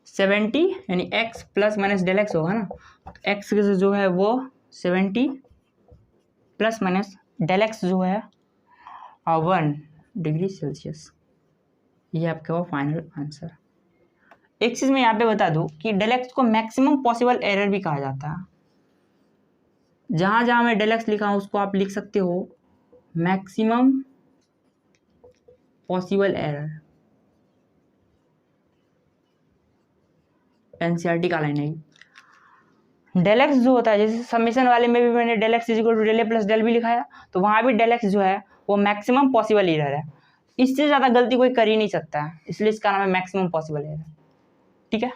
70, यानी x plus minus del X होगा ना, x जो है वो 70 प्लस माइनस डेल एक्स जो है 1 डिग्री सेल्सियस। ये आपका वो फाइनल आंसर। एक चीज़ मैं यहाँ पे बता दूँ कि डेल एक्स को मैक्सिमम पॉसिबल एरर भी कहा जाता है। जहाँ जहाँ मैं डेल एक्स लिखा हूँ उसको आप लिख सकते हो मैक्सिमम पॉसिबल एरर। एनसीईआरटी का लाइन है। डेल एक्स जो होता है, जैसे समेशन वाले में भी मैंने del X equal to del A plus del B लिखाया, तो वहाँ भी डेल एक्स जो है वो मैक्सिमम पॉसिबल एरर है। इससे ज़्यादा गलती कोई कर ही नहीं सकता है, इसलिए इसका नाम है मैक्सिमम पॉसिबल एरर। ठीक है,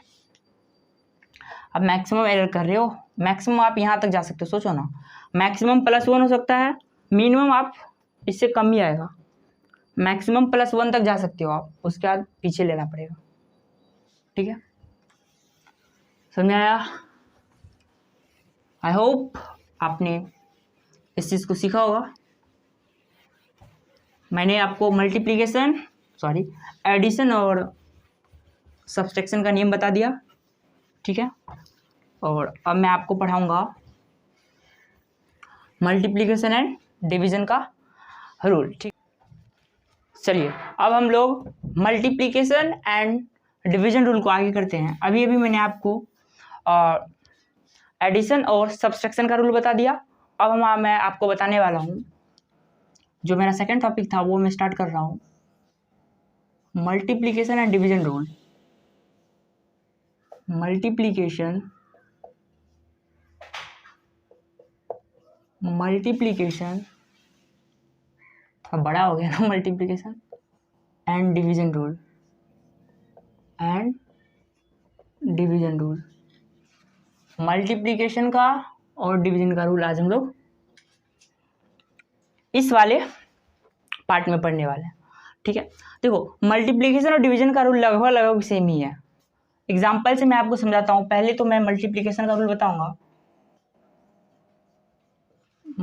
अब मैक्सिमम एरर कर रहे हो, मैक्सिमम आप यहाँ तक जा सकते हो, सोचो ना, मैक्सिमम +1 हो सकता है, मिनिमम आप इससे कम ही आएगा, मैक्सिमम +1 तक जा सकते हो आप, उसके बाद पीछे लेना पड़ेगा। ठीक है, समझ में आया? आई होप आपने इस चीज़ को सीखा होगा। मैंने आपको एडिशन और सब्सट्रैक्शन का नियम बता दिया। ठीक है, और अब मैं आपको पढ़ाऊंगा मल्टीप्लिकेशन एंड डिवीजन का रूल। ठीक, चलिए अब हम लोग मल्टीप्लिकेशन एंड डिवीजन रूल को आगे करते हैं। अभी मैंने आपको एडिशन और सब्सट्रैक्शन का रूल बता दिया। अब मैं आपको बताने वाला हूँ, जो मेरा सेकंड टॉपिक था वो मैं स्टार्ट कर रहा हूँ, multiplication and division rule. Multiplication थोड़ा बड़ा हो गया ना, multiplication and division rule, multiplication का और डिवीजन का रूल आज हम लोग इस वाले पार्ट में पढ़ने वाले हैं। ठीक है, देखो मल्टीप्लिकेशन और डिवीजन का रूल लगभग सेम ही है। एग्जाम्पल से मैं आपको समझाता हूँ। पहले तो मैं मल्टीप्लिकेशन का रूल बताऊंगा,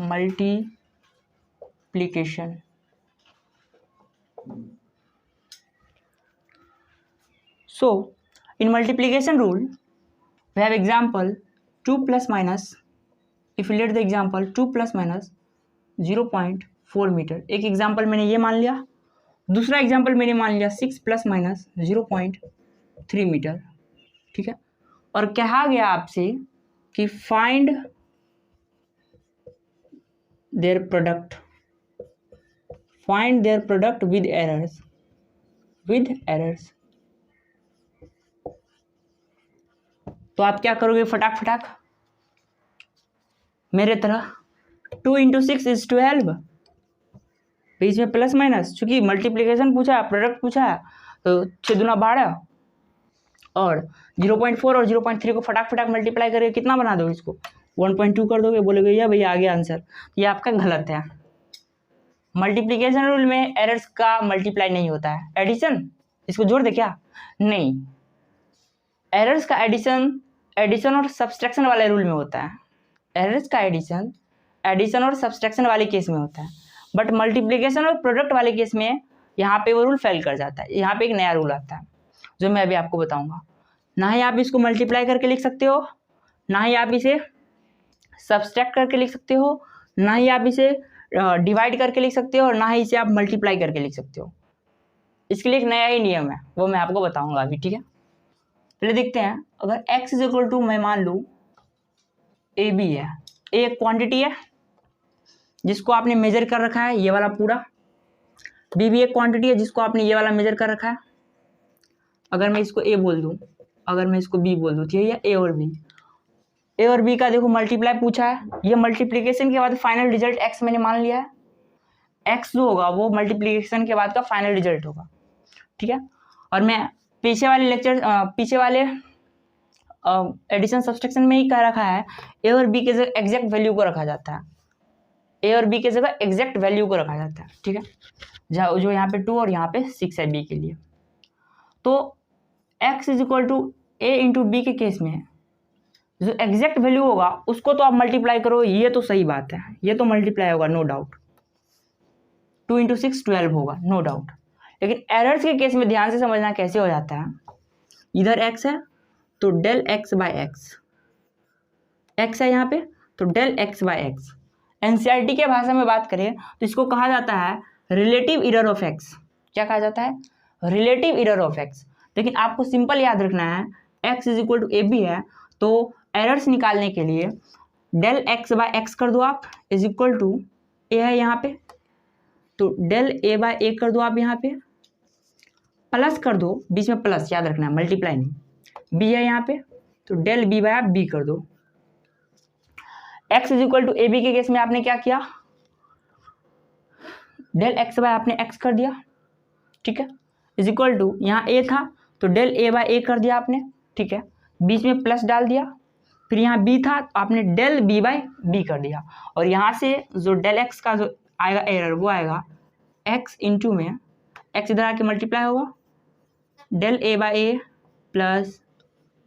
multiplication so in multiplication rule we have example 2 plus minus, if you let the example 2 plus minus 0.4 metre. एक एग्जाम्पल मैंने ये मान लिया, दूसरा एग्जाम्पल मैंने मान लिया 6 प्लस माइनस 0.3 मीटर। ठीक है, और कहा गया आपसे कि find their product with errors. तो आप क्या करोगे, फटाक मेरे तरह 2 × 6 = 12, बीच में प्लस माइनस, चूंकि मल्टीप्लिकेशन पूछा है, प्रोडक्ट पूछा है, तो 6 दूना 12 और 0.4 और 0.3 को फटाक मल्टीप्लाई करके कितना बना दोगे, इसको 1.2 कर दोगे, बोलोगे या भैया आ गया आंसर। ये आपका गलत है। मल्टीप्लिकेशन रूल में एरर्स का मल्टीप्लाई नहीं होता है। एडिशन, इसको जोड़ दे क्या, नहीं, एरर्स का एडिशन और सब्सट्रैक्शन वाले रूल में होता है। एरर्स का एडिशन और सब्सट्रैक्शन वाले केस में होता है, बट मल्टीप्लिकेशन और प्रोडक्ट वाले केस में यहाँ पे वो रूल फेल कर जाता है। यहाँ पे एक नया रूल आता है जो मैं अभी आपको बताऊंगा। ना ही आप इसको मल्टीप्लाई करके लिख सकते हो, ना ही आप इसे सब्सट्रैक्ट करके लिख सकते हो, ना ही आप इसे डिवाइड करके लिख सकते हो और ना ही इसे आप मल्टीप्लाई करके लिख सकते हो। इसके लिए एक नया ही नियम है, वो मैं आपको बताऊंगा अभी, ठीक है। पहले देखते हैं, अगर x इज इक्वल टू मैं मान लूँ ए बी है, ए एक क्वांटिटी है जिसको आपने मेजर कर रखा है, ये वाला पूरा, बी भी एक क्वांटिटी है जिसको आपने ये वाला मेजर कर रखा है। अगर मैं इसको ए बोल दूँ, अगर मैं इसको बी बोल दूँ, ठीक है, ए और बी, ए और बी का देखो मल्टीप्लाई पूछा है, ये मल्टीप्लिकेशन के बाद फाइनल रिजल्ट एक्स मैंने मान लिया है, एक्स जो होगा वो मल्टीप्लिकेशन के बाद का फाइनल रिजल्ट होगा, ठीक है। और मैं पीछे वाले एडिशन सब्सट्रैक्शन में ही कह रखा है ए और बी के जगह एग्जैक्ट वैल्यू को रखा जाता है, ए और बी के जगह एग्जैक्ट वैल्यू को रखा जाता है, ठीक है, जो यहाँ पे 2 और यहाँ पे 6 है बी के लिए। तो x is equal to A into B के केस में जो एग्जैक्ट वैल्यू होगा उसको तो आप मल्टीप्लाई करो, ये तो सही बात है, ये तो मल्टीप्लाई होगा नो डाउट, 2 इंटू 6 12 होगा नो डाउट। लेकिन एरर्स के केस में ध्यान से समझना कैसे हो जाता है, इधर x है तो डेल x बाय x है यहाँ पे, तो del x by X. NCERT के भाषा में बात करें तो इसको कहा जाता है रिलेटिव एरर ऑफ x। क्या कहा जाता है? Relative error of x। लेकिन आपको सिंपल याद रखना है, x is equal to A B है, तो एरर्स निकालने के लिए डेल x बाय एक्स कर दो आप, इज इक्वल टू ए है यहाँ पे, तो डेल ए बाय ए कर दो आप यहाँ पे, प्लस कर दो, बीच में प्लस याद रखना है, मल्टीप्लाई नहीं, बी है यहाँ पे, तो डेल बी बाय आप बी कर दो। x is equal to A B के केस में आपने क्या किया, डेल x बाय आपने x कर दिया, ठीक है, इज इक्वल टू यहाँ a था तो डेल ए बाय ए कर दिया आपने, ठीक है, बीच में प्लस डाल दिया, फिर यहाँ b था तो आपने डेल b बाय b कर दिया, और यहाँ से जो डेल x का जो आएगा एरर वो आएगा x इंटू में x इधर आके मल्टीप्लाई होगा, del a by A plus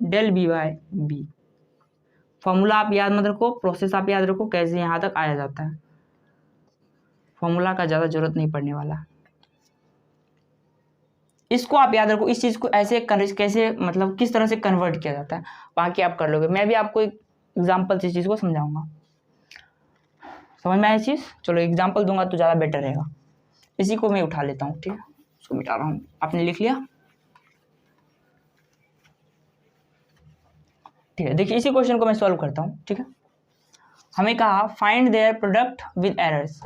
del b by b। Formula आप याद मत रखो, प्रोसेस आप याद रखो कैसे यहाँ तक आया जाता है, फॉर्मूला का ज़्यादा जरूरत नहीं पड़ने वाला, इसको आप याद रखो, इस चीज़ को ऐसे कैसे मतलब किस तरह से कन्वर्ट किया जाता है, बाकी आप कर लोगे। मैं भी आपको एक एग्जाम्पल से इस चीज़ को समझाऊंगा, समझ में आया चीज़? चलो एग्जाम्पल दूंगा तो ज़्यादा बेटर रहेगा। इसी को मैं उठा लेता हूँ, ठीक है, इसको मिटा रहा हूँ, आपने लिख लिया, ठीक है। देखिए इसी क्वेश्चन को मैं सॉल्व करता हूँ, ठीक है। हमें कहा find their product with errors,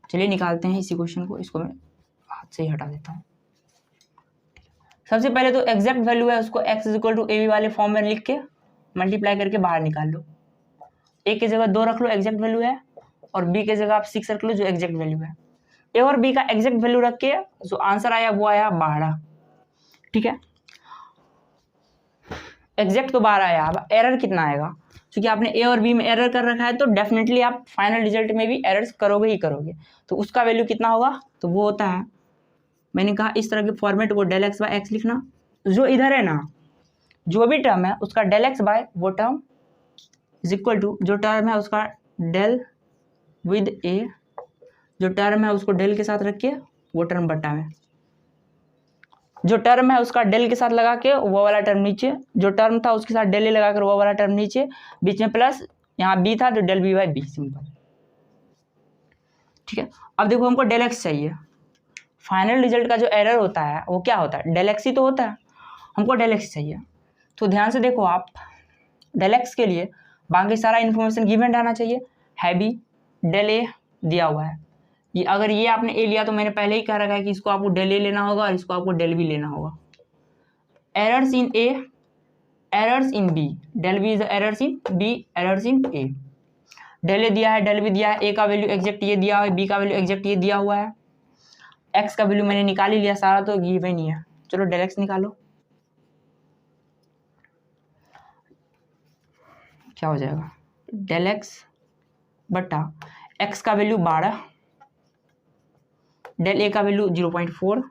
चलिए निकालते हैं इसी क्वेश्चन को, इसको मैं हाथ से ही हटा देता हूँ। सबसे पहले तो एग्जैक्ट वैल्यू है उसको x is equal to A B वाले फॉर्म में लिख के मल्टीप्लाई करके बाहर निकाल लो, a के जगह 2 रख लो एग्जैक्ट वैल्यू है, और b के जगह आप 6 रख लो जो एग्जैक्ट वैल्यू है। a और b का एग्जैक्ट वैल्यू रख के जो आंसर आया वो आया 12, ठीक है, एग्जैक्ट तो 12 आया। अब एरर कितना आएगा, क्योंकि आपने ए और बी में एरर कर रखा है तो डेफिनेटली आप फाइनल रिजल्ट में भी एरर्स करोगे ही करोगे, तो उसका वैल्यू कितना होगा, तो वो होता है, मैंने कहा इस तरह के फॉर्मेट को डेल एक्स बाय एक्स लिखना, जो इधर है ना जो भी टर्म है उसका डेल एक्स बाय वो टर्म इज इक्वल टू जो टर्म है उसका डेल विद ए, जो टर्म है उसको डेल के साथ रख के वो टर्म बटा में, जो टर्म है उसका डेल के साथ लगा के वो वाला टर्म नीचे, जो टर्म था उसके साथ डेल ए लगा कर वो वाला टर्म नीचे, बीच में प्लस, यहाँ बी था तो del B by B, simple, ठीक है। अब देखो हमको डेल एक्स चाहिए, फाइनल रिजल्ट का जो एरर होता है वो क्या होता है, डेल एक्स ही तो होता है, हमको डेल एक्स चाहिए। तो ध्यान से देखो आप, डेल एक्स के लिए बाकी सारा इन्फॉर्मेशन गिवन रहना चाहिए, है भी डेल ए दिया हुआ है, ये अगर ये आपने ए लिया तो मैंने पहले ही कह रखा है कि इसको आपको डेल ए लेना होगा और इसको आपको डेल बी लेना होगा। Errors in A, errors in B, del B is errors in B, errors in A. Del A दिया है, डेल बी दिया है, ए का वैल्यू एग्जैक्ट ये दिया हुआ है, बी का वैल्यू एग्जैक्ट ये दिया हुआ है, एक्स का वैल्यू मैंने निकाल ही लिया सारा, तो गिवन ही है। चलो डेल एक्स निकालो, क्या हो जाएगा, डेल एक्स बटा एक्स का वैल्यू 12, डेल ए का वैल्यू 0.4,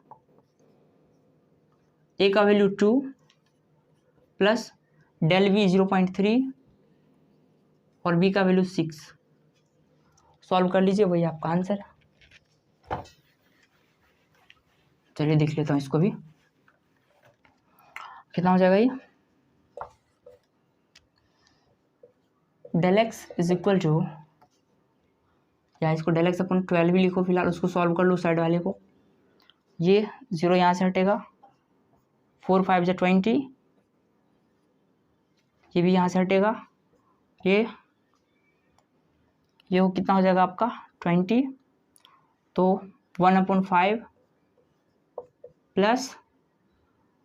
ए का वैल्यू 2 प्लस डेल बी 0.3 और बी का वैल्यू 6। सॉल्व कर लीजिए, वही आपका आंसर है। चलिए देख लेता हूँ इसको भी, कितना हो जाएगा ये, del X is equal to या इसको डेल एक्स अपन 12 भी लिखो, फिलहाल उसको सॉल्व कर लो साइड वाले को। ये 0 यहाँ से हटेगा, 4 5 से 20, ये भी यहाँ से हटेगा, ये हो कितना हो जाएगा आपका 20, तो 1/5 प्लस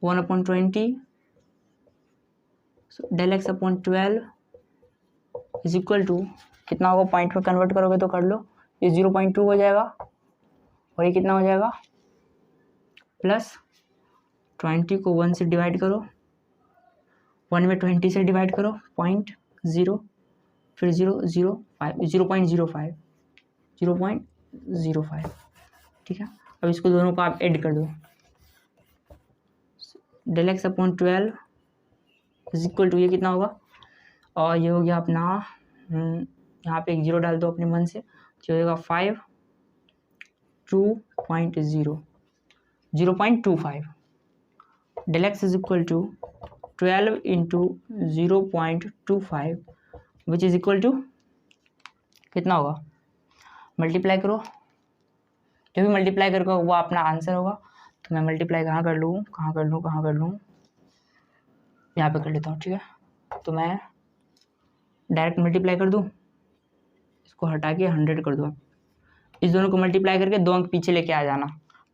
1/20 del X upon 12 is equal to कितना होगा, पॉइंट में कन्वर्ट करोगे तो कर लो, ये 0.2 हो जाएगा और ये कितना हो जाएगा प्लस 20 को 1 से डिवाइड करो, 1 में 20 से डिवाइड करो, 0.0 फिर 0.05 ठीक है। अब इसको दोनों को आप ऐड कर दो, del X upon 12 is equal to ये कितना होगा, और ये हो गया अपना यहाँ पे एक 0 डाल दो अपने मन से, जो होगा 5 0.25 del X is equal to 12 into 0.25 which is equal to कितना होगा, मल्टीप्लाई करो, जो भी मल्टीप्लाई करोगे वो अपना आंसर होगा। तो मैं मल्टीप्लाई कहाँ कर लूँ, यहाँ पे कर लेता हूँ, ठीक है। तो मैं डायरेक्ट मल्टीप्लाई कर दूँ, इसको हटा के 100 कर दो, इस दोनों को मल्टीप्लाई करके 2 अंक पीछे लेके आ जाना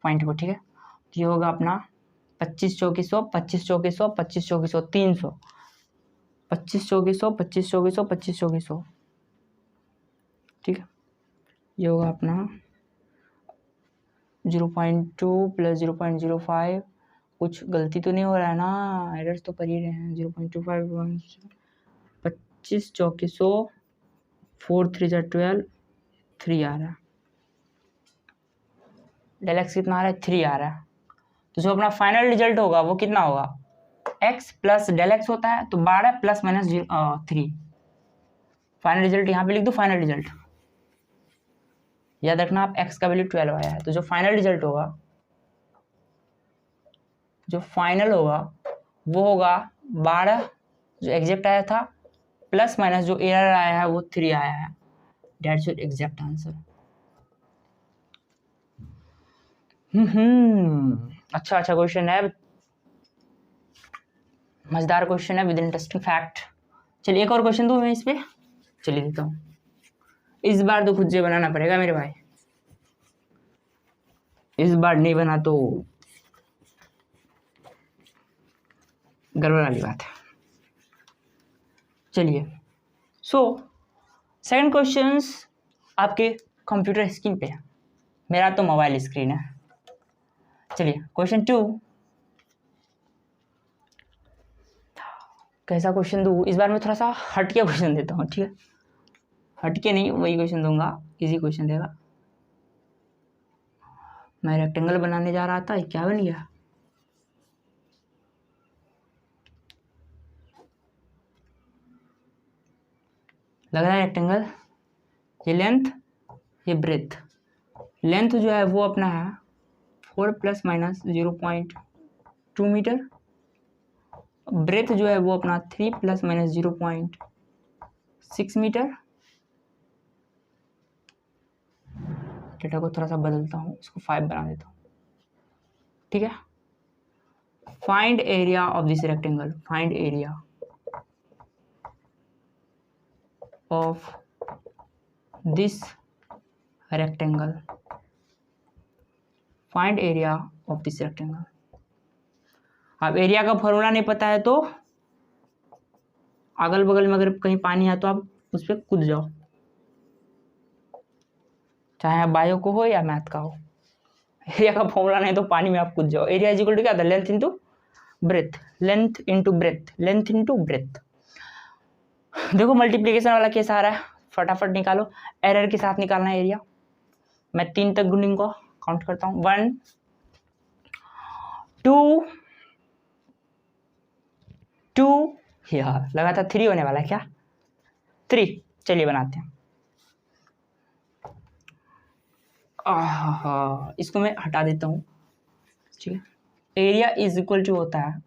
पॉइंट को, ठीक है। तो ये होगा अपना 25 चौकी 100, 25 चौकी 100, 25 चौकी 100, 300, 25 चौकी 100, 25 चौकी 100, 25 चौकी 100, ठीक है। ये होगा अपना 0.2 प्लस 0.05, कुछ गलती तो नहीं हो रहा है ना, एरर्स तो कर ही रहे हैं। 0.25 25 चौकी 100, 4 3 12, 3 आ रहा है, डेल एक्स कितना आ रहा है 3 आ रहा है। तो जो अपना फाइनल रिजल्ट होगा वो कितना होगा, x प्लस डेल एक्स होता है, तो 12 प्लस माइनस 3, फाइनल रिजल्ट यहाँ पे लिख दो, फाइनल रिजल्ट याद रखना आप, x का वैल्यू 12 आया है, तो जो फाइनल रिजल्ट होगा, जो फाइनल होगा वो होगा 12 जो एग्जैक्ट आया था प्लस माइनस जो एरर आया है वो 3 आया है, दैट्स योर एग्जैक्ट आंसर। अच्छा क्वेश्चन है, मजेदार क्वेश्चन है विद इंटरेस्टिंग फैक्ट। चलिए एक और क्वेश्चन दूं मैं इस पे, चलिए देता हूँ, इस बार तो खुद से बनाना पड़ेगा मेरे भाई, इस बार नहीं बना तो गड़बड़ वाली बात है। चलिए सेकंड क्वेश्चन आपके कंप्यूटर स्क्रीन पे है, मेरा तो मोबाइल स्क्रीन है। चलिए क्वेश्चन 2, कैसा क्वेश्चन दूँ इस बार मैं, थोड़ा सा हटके क्वेश्चन देता हूँ, ठीक है, हटके नहीं वही क्वेश्चन दूंगा, इजी क्वेश्चन देगा। मैं रेक्टेंगल बनाने जा रहा था, क्या बन गया, लग रहा है रेक्टेंगल, ये लेंथ ये ब्रेथ, लेंथ जो है वो अपना है 4 प्लस माइनस 0.2 मीटर, ब्रेथ जो है वो अपना 3 प्लस माइनस 0.6 मीटर। डेटा को थोड़ा सा बदलता हूँ, इसको 5 बना देता हूँ, ठीक है। Find area of this rectangle, find area of this rectangle, find area of this rectangle. अब एरिया का फॉर्मूला नहीं पता है तो अगल बगल में अगर कहीं पानी है तो आप उस पर कूद जाओ, चाहे आप बायो को हो या मैथ का हो, एरिया का फॉर्मूला नहीं तो पानी में आप कूद जाओ। एरिया इज इक्वल टू क्या था, length into breadth, length into breadth, length into breadth. देखो मल्टीप्लीकेशन वाला केस आ रहा है, फटाफट निकालो, एरर के साथ निकालना है एरिया। मैं 3 तक गिनूंगा, काउंट करता हूँ, 1 2 2, यार लगा था 3 होने वाला है क्या, 3, चलिए बनाते हैं। इसको मैं हटा देता हूँ, ठीक है। एरिया इज इक्वल टू होता है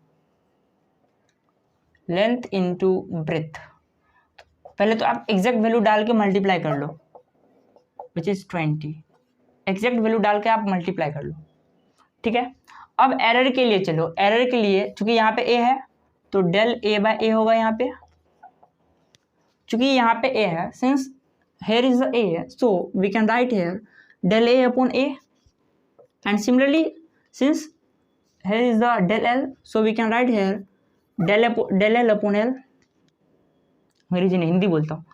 लेंथ इंटू ब्रेथ। पहले तो आप एग्जैक्ट वैल्यू डाल के मल्टीप्लाई कर लो, विच इज़ 20। एग्जैक्ट वैल्यू डाल के आप मल्टीप्लाई कर लो, ठीक है। अब एरर के लिए चलो, एरर के लिए चूंकि यहाँ पे ए है तो डेल ए बाय ए होगा यहाँ पे, चूंकि यहाँ पे ए है, since here is the a, so we can write here del a upon a, and similarly since here is the del l, so we can write here del l upon l। मेरी जी हिंदी बोलता हूँ,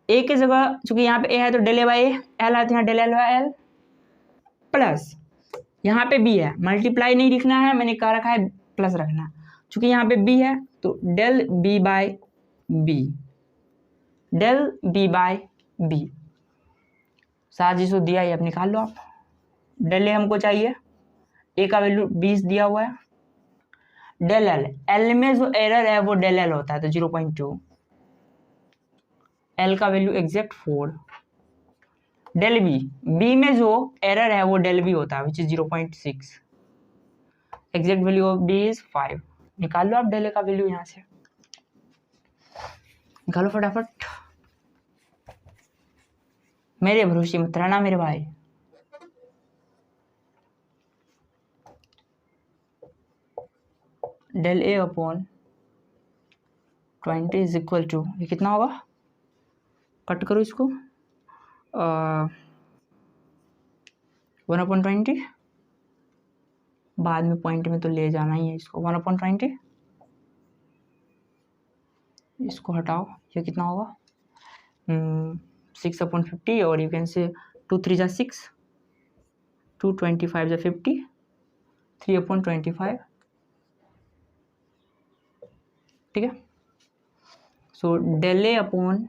a की जगह चूंकि यहाँ पे a है तो del a by a, l आते हैं del l by l, plus यहाँ पे b है, मल्टीप्लाई नहीं लिखना है, मैंने कहा रखा है प्लस रखना है, चूंकि यहाँ पे b है तो del b by b, del b by b। साथ जिसको दिया है अब निकाल लो आप। डेल ए हमको चाहिए, ए का वैल्यू 20 दिया हुआ है, डेल एल, एल में जो एरर है वो डेल एल होता है तो 0.2, एल का value exact 4, del B, B में जो एरर है वो डेल बी होता है which is 0.6, exact value of B is 5। निकाल लो आप डेल ए का वैल्यू, यहाँ से निकालो फटाफट, मेरे भरोसे मत रहना मेरे भाई। Del A upon 20 is equal to, ये कितना होगा, कट करो इसको, 1/20, बाद में पॉइंट में तो ले जाना ही है इसको, 1/20, इसको हटाओ, ये कितना होगा 6/50, और यू कैन से 2 3 जा 6, 2 25 जा 50, 3/25, ठीक है। So del A upon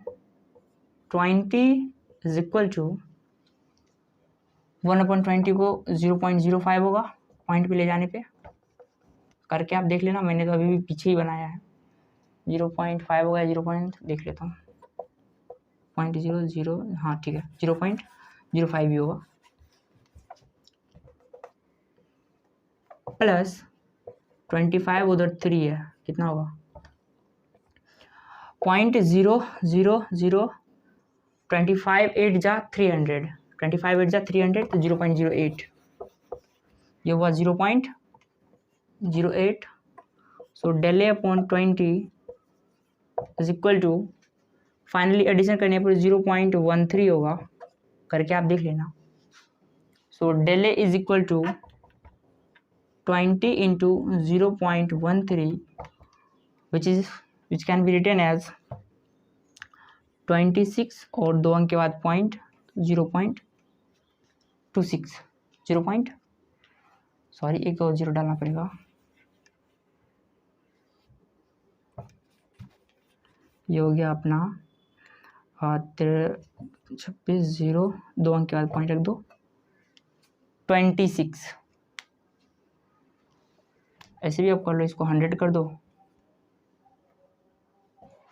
20 is equal to 1/20 को 0.05 होगा, पॉइंट पे ले जाने पे, करके आप देख लेना, मैंने तो अभी भी पीछे ही बनाया है, 0.5 होगा, 0. देख लेता हूँ, 0.00, हाँ ठीक है 0.05 भी होगा, प्लस 25 उधर 3 है, कितना होगा 0.000, 25 8 जा 300, 25 8 जा 300 तो 0.08, ये हुआ 0.08। So del A upon 20 is equal to, finally addition करने पर 0.13 होगा, करके आप देख लेना। So del A is equal to 20 into 0.13 which can be written as 26 और 2 अंक के बाद पॉइंट 0.26, एक और 0 डालना पड़ेगा, ये हो गया अपना 26, 0 2 अंक के बाद पॉइंट रख दो, 26, ऐसे भी आप कर लो, इसको 100 कर दो,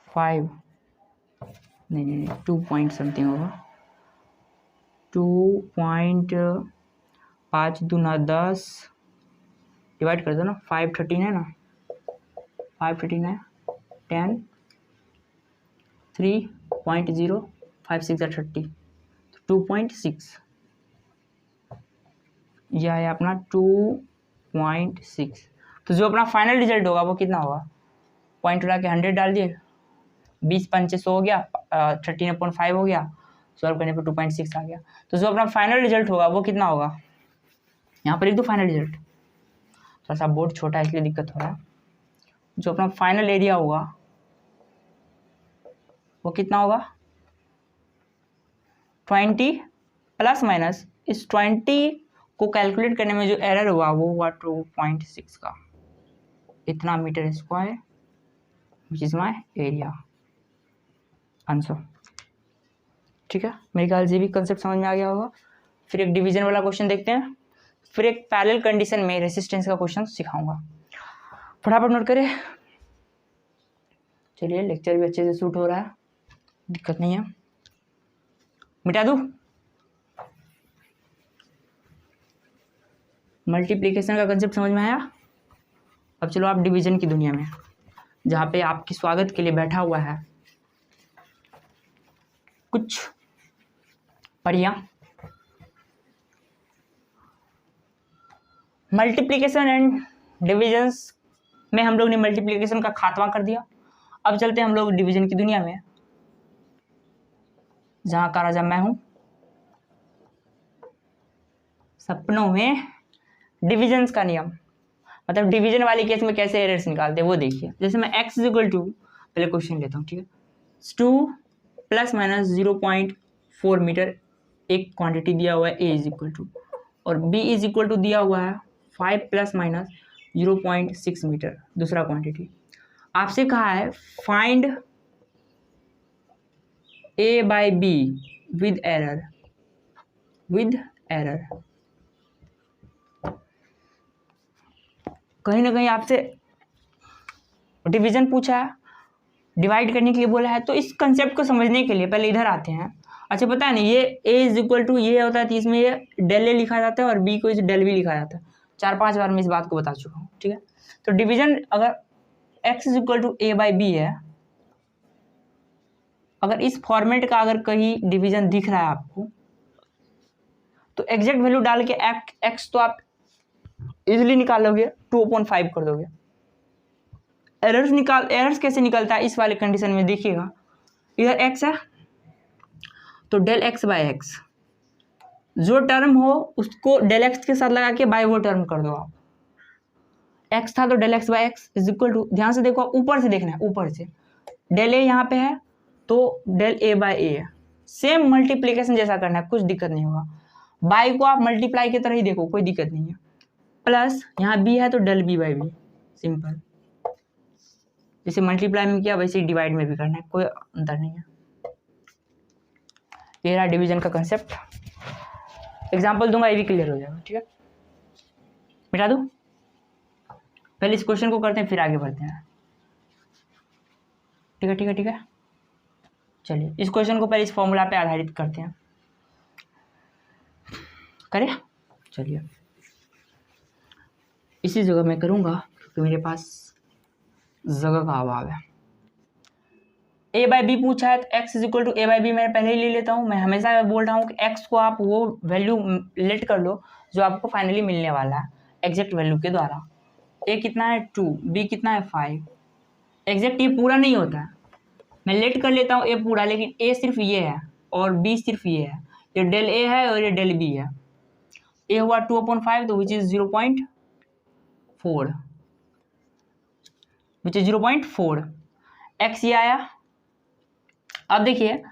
5 नहीं 2 पॉइंट समथिंग होगा, 2.5 दूना 10, डिवाइड कर दो ना, 5 13 है ना, 5 13 है 10, 3.0, 5 6 30, 2.6, यह है अपना 2.6। तो जो अपना फाइनल रिजल्ट होगा वो कितना होगा, पॉइंट उड़ा के 100 डाल दिए, 20 पंचे 100 हो गया, 13/5 हो गया, सॉल्व करने पर 2.6 आ गया। तो जो अपना फाइनल रिजल्ट होगा वो कितना होगा, यहाँ पर लिख दो फाइनल रिजल्ट, थोड़ा सा बोर्ड छोटा है इसलिए दिक्कत हो रहा है। जो अपना फाइनल एरिया होगा वो कितना होगा, 20 प्लस माइनस इस 20 को कैलकुलेट करने में जो एरर हुआ वो हुआ 2.6 का, इतना metre square which is my area answer, ठीक है। मेरे ख्याल से भी कंसेप्ट समझ में आ गया होगा। फिर एक डिवीजन वाला क्वेश्चन देखते हैं, फिर एक पैरेलल कंडीशन में रेसिस्टेंस का क्वेश्चन सिखाऊंगा, फटाफट नोट करें। चलिए लेक्चर भी अच्छे से शूट हो रहा है, दिक्कत नहीं है, मिटा दूँ। मल्टीप्लिकेशन का कंसेप्ट समझ में आया। अब चलो आप डिवीजन की दुनिया में, जहाँ पे आपकी स्वागत के लिए बैठा हुआ है कुछ परियां मल्टीप्लिकेशन एंड डिविजन्स में हम लोग ने मल्टीप्लिकेशन का खात्मा कर दिया। अब चलते हैं हम लोग डिवीजन की दुनिया में, जहाँ का राजा मैं हूँ। सपनों में डिविजन्स का नियम, मतलब डिवीजन वाली केस में कैसे एरर्स निकालते हैं वो देखिए। जैसे मैं x इज इक्वल टू, पहले क्वेश्चन लेता हूँ, ठीक है। 2 ± 0.4 मीटर एक क्वांटिटी दिया हुआ है a इज इक्वल टू, और b इज इक्वल टू दिया हुआ है 5 ± 0.6 मीटर दूसरा क्वांटिटी। आपसे कहा है find a by b with error, कहीं ना कहीं आपसे डिवीजन पूछा है, डिवाइड करने के लिए बोला है। तो इस कंसेप्ट को समझने के लिए पहले इधर आते हैं। अच्छा पता है नहीं, ये a इज इक्वल टू ये होता है तो इसमें ये डेल ए लिखा जाता है और b को इस डेल बी लिखा जाता है। 4-5 बार मैं इस बात को बता चुका हूँ, ठीक है। तो डिवीजन अगर x is equal to a by B है, अगर इस फॉर्मेट का अगर कहीं डिवीजन दिख रहा है आपको, तो एग्जैक्ट वैल्यू डाल के x तो आप इजिली निकालोगे, 2/5 कर दोगे। एरर्स कैसे निकलता है इस वाले कंडीशन में देखिएगा। इधर x है तो डेल x बाय एक्स, जो टर्म हो उसको डेल x के साथ लगा के बाय वो टर्म कर दो आप। x था तो del x by X is equal to, ध्यान से देखो, ऊपर से देखना है, ऊपर से डेल a यहाँ पे है तो डेल a बाय ए है। सेम मल्टीप्लीकेशन जैसा करना है, कुछ दिक्कत नहीं होगा। बाय को आप मल्टीप्लाई की तरह ही देखो, कोई दिक्कत नहीं है। प्लस यहाँ b है तो del b by B, simple. जैसे मल्टीप्लाई में किया वैसे ही डिवाइड में भी करना है, कोई अंतर नहीं है। ये रहा डिवीजन का कंसेप्ट। एग्जांपल दूंगा, ये भी क्लियर हो जाएगा, ठीक है। मिटा दूं, पहले इस क्वेश्चन को करते हैं फिर आगे बढ़ते हैं, ठीक है। चलिए इस क्वेश्चन को पहले इस फॉर्मूला पे आधारित करते हैं, करें। चलिए इसी जगह मैं करूँगा क्योंकि मेरे पास जगह का अभाव है। a बाई बी पूछा है तो x is equal to a by B मैं पहले ही ले लेता हूँ। मैं हमेशा बोल रहा हूँ कि x को आप वो वैल्यू लेट कर लो जो आपको फाइनली मिलने वाला है एग्जैक्ट वैल्यू के द्वारा। a कितना है 2, b कितना है 5। एग्जैक्ट ये पूरा नहीं होता है, मैं लेट कर लेता हूँ a पूरा, लेकिन a सिर्फ ये है और b सिर्फ ये है। ये डेल a है और ये डेल b है। a हुआ 2/5 तो which is 0.4, which is 0.4। x ये आया। अब देखिए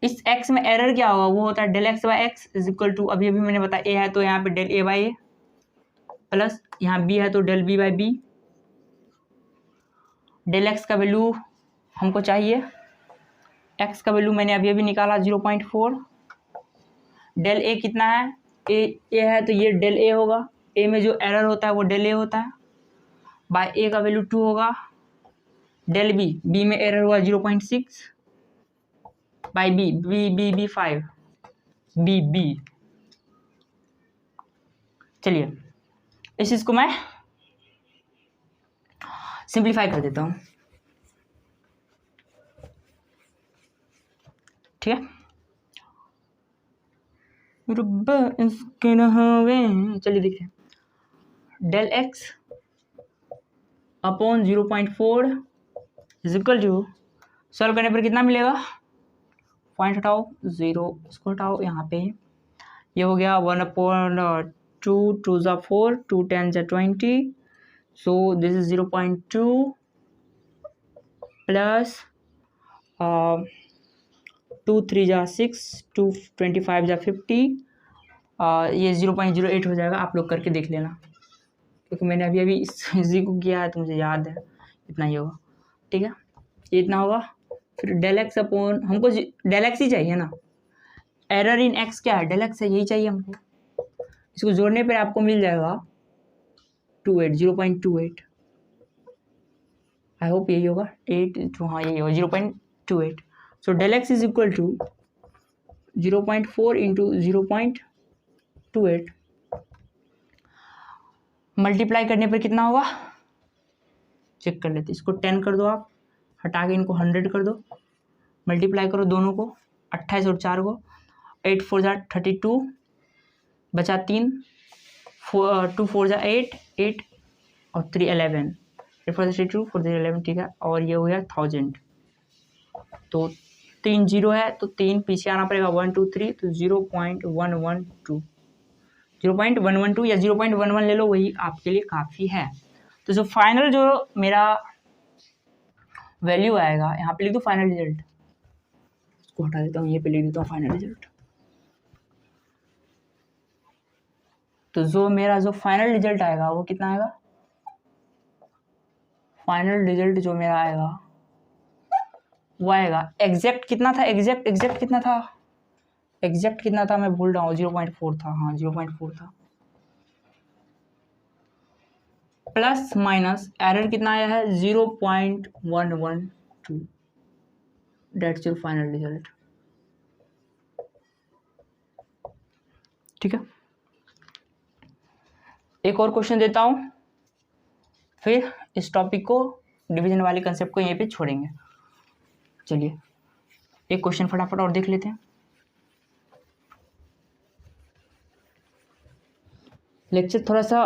इस x में एरर क्या होगा, वो होता है del x by X is equal to, अभी मैंने बताया a है तो यहाँ पे del a by A, plus यहाँ b है तो del b by B. Del x का वैल्यू हमको चाहिए, x का वैल्यू मैंने अभी निकाला 0.4। डेल a कितना है, a है तो ये डेल a होगा, a में जो एरर होता है वो डेल a होता है, बाय a का वैल्यू 2 होगा। डेल b में एरर हुआ 0.6 बाई b 5 b। चलिए इस चीज को मैं सिंप्लीफाई कर देता हूँ, ठीक है। चलिए देखिए, del x upon 0.4 is equal to, solve करने पर कितना मिलेगा, पॉइंट हटाओ 0, इसको हटाओ, यहाँ पे ये हो गया 1/2, 2 ज़ा 4, 2 10 ज़ा 20, सो दिस इज 0.2 प्लस 2 3 ज़ा 6, 2 25 ज़ा 50, ये 0.08 हो जाएगा। आप लोग करके देख लेना क्योंकि मैंने अभी इसी को किया है तो मुझे याद है, इतना ही होगा, ठीक है। ये इतना होगा। फिर डेल एक्स अपॉन, हमको डेल एक्स ही चाहिए ना, एरर इन एक्स क्या है, डेल एक्स है, यही चाहिए हमको। इसको जोड़ने पर आपको मिल जाएगा 0.28। आई होप यही होगा 8 तो, हाँ यही होगा 0.28। So del X is equal to 0.4 into 0.28। Multiply करने पर कितना होगा, चेक कर लेते। इसको 10 कर दो आप, हटा के इनको 100 कर दो, मल्टीप्लाई करो दोनों को, 28 और 4 को, 8 4 ज़ा 32, बचा 3, 2 4 जा 8 8 और 3 11, 8 4 जा 2 4 3 11, ठीक है। और ये हो गया 1000, तो 3 जीरो है तो 3 पीछे आना पड़ेगा, 1 2 3, तो 0.112, 0.112 या 0.11 ले लो, वही आपके लिए काफ़ी है। तो जो फाइनल जो मेरा वैल्यू आएगा, यहाँ पे लिख दो फाइनल रिजल्ट, इसको हटा देता हूँ, ये पे लिख देता हूँ फाइनल रिजल्ट। तो जो मेरा जो फाइनल रिजल्ट आएगा वो कितना आएगा, फाइनल रिजल्ट जो मेरा आएगा वो आएगा एग्जैक्ट कितना था, एग्जैक्ट कितना था, एग्जैक्ट कितना था मैं भूल रहा हूँ, 0.4 था, हाँ 0.4 था, प्लस माइनस एरर कितना आया है 0.112, डेट्स योर फाइनल रिजल्ट, ठीक है। एक और क्वेश्चन देता हूँ, फिर इस टॉपिक को, डिवीजन वाले कंसेप्ट को यहीं पे छोड़ेंगे। चलिए एक क्वेश्चन फटाफट और देख लेते हैं। लेक्चर थोड़ा सा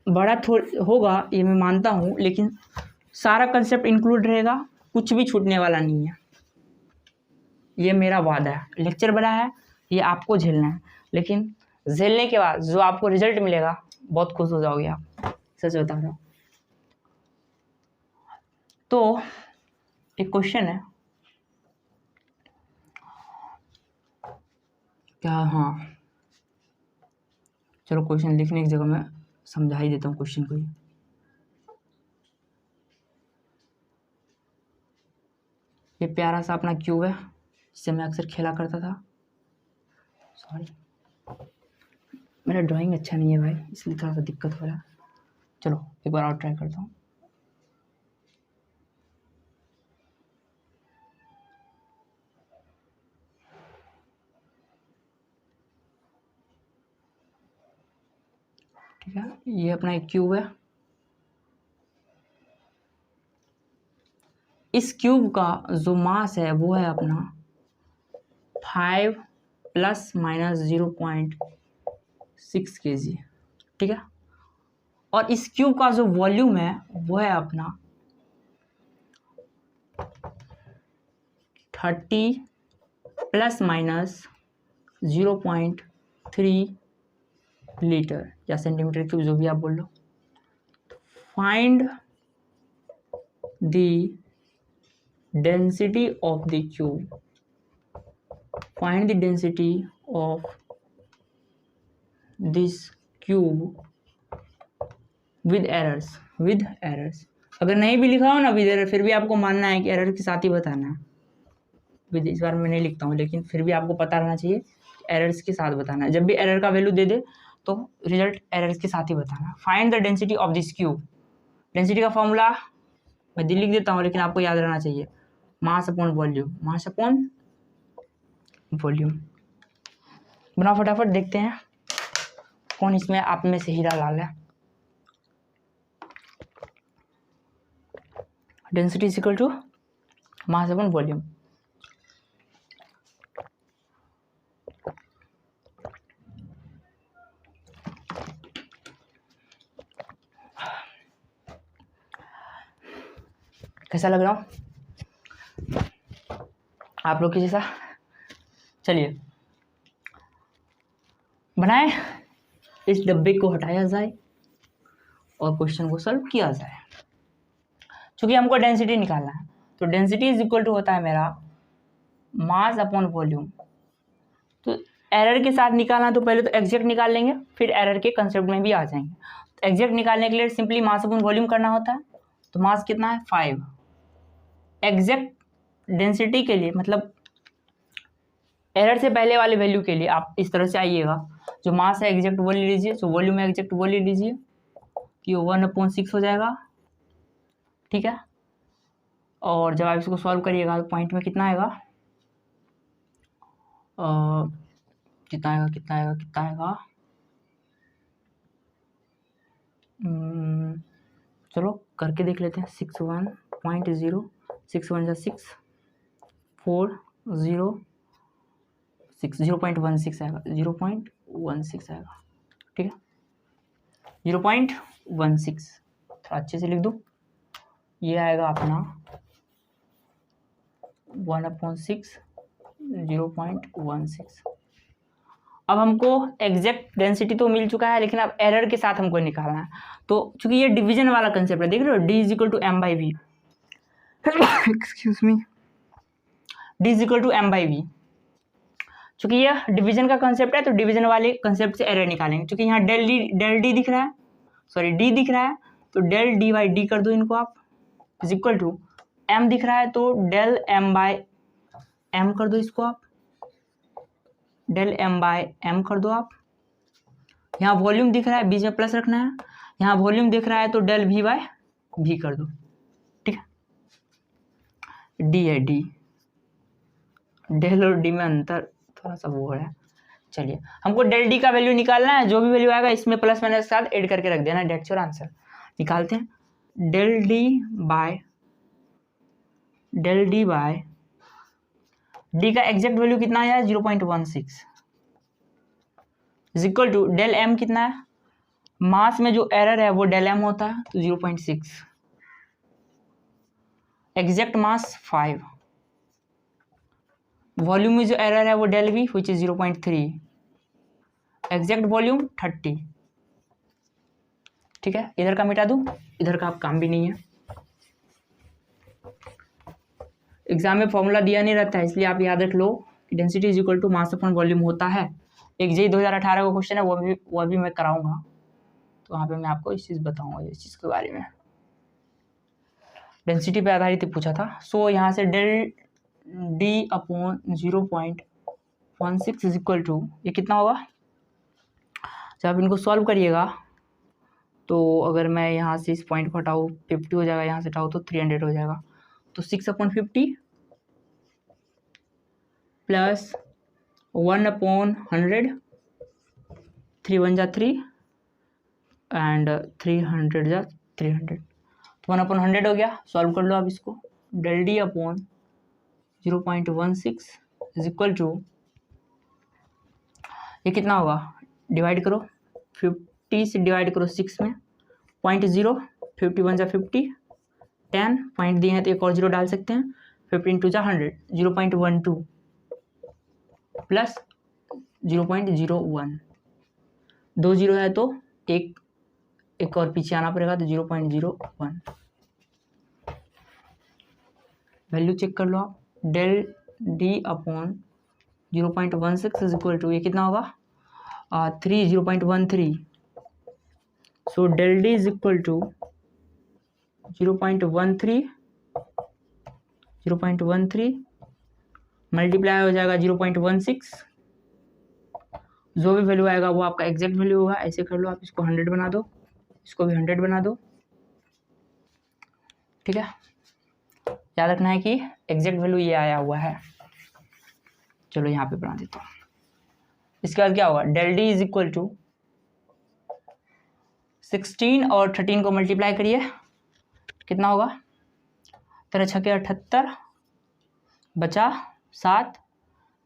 बड़ा होगा ये मैं मानता हूँ, लेकिन सारा कंसेप्ट इंक्लूड रहेगा, कुछ भी छूटने वाला नहीं है, ये मेरा वादा है। लेक्चर बड़ा है, ये आपको झेलना है, लेकिन झेलने के बाद जो आपको रिजल्ट मिलेगा बहुत खुश हो जाओगे आप, सच बता रहा हूँ। तो एक क्वेश्चन है क्या, हाँ चलो क्वेश्चन लिखने की जगह मैं समझा ही देता हूँ क्वेश्चन को ही। ये प्यारा सा अपना क्यूब है जिससे मैं अक्सर खेला करता था, सॉरी मेरा ड्राइंग अच्छा नहीं है भाई, इसलिए थोड़ा सा दिक्कत हो रहा है। चलो एक बार और ट्राई करता हूँ। ठीक है, ये अपना एक क्यूब है, इस क्यूब का जो मास है वो है अपना 5 ± 0.6 kg, ठीक है। और इस क्यूब का जो वॉल्यूम है वो है अपना 30 ± 0.3 लीटर या सेंटीमीटर क्यूब, जो भी आप बोल लो। Find the density of the cube, find the density of this cube with errors. अगर नहीं भी लिखा हो ना विद एरर, फिर भी आपको मानना है कि एरर के साथ ही बताना है। विद इस बार मैं नहीं लिखता हूँ, लेकिन फिर भी आपको पता रहना चाहिए एरर्स के साथ बताना है। जब भी एरर का वैल्यू दे दे तो रिजल्ट एरर्स के साथ ही बताना। Find the density of this cube, density का फॉर्मूला मैं लिख देता हूँ, लेकिन आपको याद रहना चाहिए, मास अपॉन वॉल्यूम, मास अपॉन वॉल्यूम। बनाओ फटाफट, देखते हैं कौन इसमें आप में से हीरा लाल है। Density is equal to mass upon volume. कैसा लग रहा हूँ आप लोग के जैसा? चलिए बनाए, इस डब्बे को हटाया जाए और क्वेश्चन को सॉल्व किया जाए। क्योंकि हमको डेंसिटी निकालना है, तो डेंसिटी इज इक्वल टू होता है मेरा मास अपॉन वॉल्यूम। तो एरर के साथ निकालना, तो पहले तो एग्जैक्ट निकाल लेंगे, फिर एरर के कंसेप्ट में भी आ जाएंगे। तो एग्जैक्ट निकालने के लिए सिंपली मास अपॉन वॉल्यूम करना होता है। तो मास कितना है 5। एग्जैक्ट डेंसिटी के लिए, मतलब एरर से पहले वाले वैल्यू के लिए आप इस तरह से आइएगा, जो मास है एग्जैक्ट वो ले लीजिए, जो वॉल्यूम है एग्जैक्ट वो ले लीजिए, कि 1/6 हो जाएगा, ठीक है। और जब आप इसको सॉल्व करिएगा तो पॉइंट में कितना आएगा, कितना आएगा चलो करके देख लेते हैं। 61.0, 6 1 6, 4 0 6, 0.16 आएगा, 0.16 आएगा, ठीक है। 0.16, थोड़ा अच्छे से लिख दूँ, ये आएगा अपना 1/6 0.16। अब हमको एग्जैक्ट डेंसिटी तो मिल चुका है, लेकिन अब एरर के साथ हमको निकालना है। तो चूंकि ये डिवीजन वाला कंसेप्ट है, देख रहे हो, D = m/v, excuse me, D = m/v। चूंकि यह डिवीजन का कंसेप्ट है तो डिवीजन वाले कंसेप्ट से एरर निकालेंगे। चूंकि यहाँ डेल डी दिख रहा है, सॉरी D दिख रहा है, तो डेल d/d कर दो इनको आप, = m दिख रहा है तो डेल m/m कर दो इसको आप, डेल m/m कर दो आप। यहाँ वॉल्यूम दिख रहा है, बीच में प्लस रखना है, यहाँ वॉल्यूम दिख रहा है तो डेल v/v कर दो, ठीक है। d है, d, डेल और d में अंतर थोड़ा सा वो है। चलिए, हमको डेल d का वैल्यू निकालना है, जो भी वैल्यू आएगा इसमें प्लस माइनस के साथ ऐड करके रख देना, डेट्स योर आंसर। निकालते हैं, डेल d बाय d का एग्जैक्ट वैल्यू कितना है, 0.16, इक्वल टू डेल m कितना है, मास में जो एरर है वो डेल m होता है, तो 0.6, एग्जैक्ट मास 5, वॉल्यूम में जो एरर है वो del v which is 0.3, exact volume 30, ठीक है। इधर का मिटा दूं, इधर का आप काम भी नहीं है, एग्जाम में फॉर्मूला दिया नहीं रहता है, इसलिए आप याद रख लो कि density is equal to mass upon volume होता है। एक JEE 2018 का क्वेश्चन है, वो भी मैं कराऊंगा, तो वहाँ पे मैं आपको इस चीज़ बताऊंगा, इस चीज़ के बारे में, डेंसिटी पे आधारित ही पूछा था। सो यहाँ से del d/0.16 is equal to, ये कितना होगा, जब आप इनको सॉल्व करिएगा तो अगर मैं यहाँ से इस पॉइंट को हटाऊँ 50 हो जाएगा, यहाँ से हटाऊँ तो 300 हो जाएगा, तो 6/50 प्लस 1/100, 3 1 जा 3 एंड 300 जा 300, तो 1/100 हो गया। सॉल्व कर लो आप इसको, del d/0.16 is equal to, ये कितना होगा, डिवाइड करो, 50 से डिवाइड करो 6 में, 0.0, 50 1 जा 50, 10 पॉइंट दिए हैं तो एक और 0 डाल सकते हैं, 15 2 जा 100, 0.12 प्लस 0.01, 2 0 है तो एक और पीछे आना पड़ेगा, तो 0.01, वैल्यू चेक कर लो आप, del d/0.16 is equal to, ये कितना होगा, 0.13, so del d is equal to 0.13 multiply हो जाएगा 0.16, जो भी वैल्यू आएगा वो आपका एग्जैक्ट वैल्यू होगा। ऐसे कर लो आप, इसको 100 बना दो, इसको भी 100 बना दो, ठीक है। याद रखना है कि एग्जैक्ट वैल्यू ये आया हुआ है। चलो यहाँ पे बना देता हूँ। इसके बाद क्या होगा, del D is equal to 16 और 13 को मल्टीप्लाई करिए, कितना होगा, 13 छके 78 बचा 7,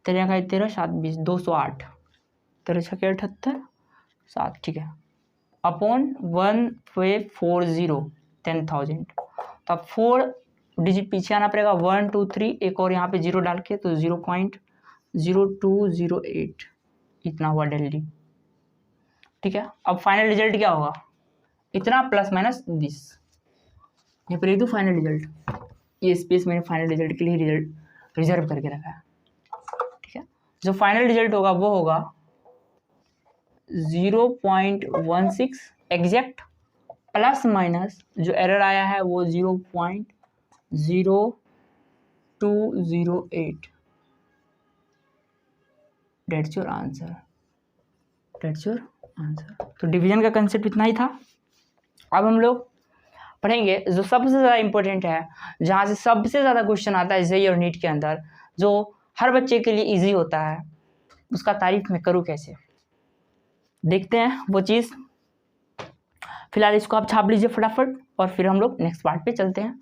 13 का 13 7 20 208, 13 छके 78 7, ठीक है, अपॉन 1540 10,000, तो अब 4 डिजिट पीछे आना पड़ेगा, 1 2 3, एक और यहाँ पे 0 डाल के, तो 0.0208 इतना हुआ डेल डी, ठीक है। अब फाइनल रिजल्ट क्या होगा, इतना प्लस माइनस 20, यहाँ पर लिख दूँ फाइनल रिजल्ट, ये स्पेस मैंने फाइनल रिजल्ट के लिए रिजल्ट रिजर्व करके रखा है, ठीक है। जो फाइनल रिजल्ट होगा वो होगा 0.16 एग्जैक्ट प्लस माइनस जो एरर आया है वो 0.0208, that's your answer, that's your answer. तो डिवीजन का कंसेप्ट इतना ही था। अब हम लोग पढ़ेंगे जो सबसे ज़्यादा इम्पोर्टेंट है, जहाँ से सबसे ज़्यादा क्वेश्चन आता है JEE और नीट के अंदर, जो हर बच्चे के लिए इजी होता है, उसका तारीफ मैं करूँ कैसे, देखते हैं वो चीज़। फिलहाल इसको आप छाप लीजिए फटाफट और फिर हम लोग नेक्स्ट पार्ट पे चलते हैं।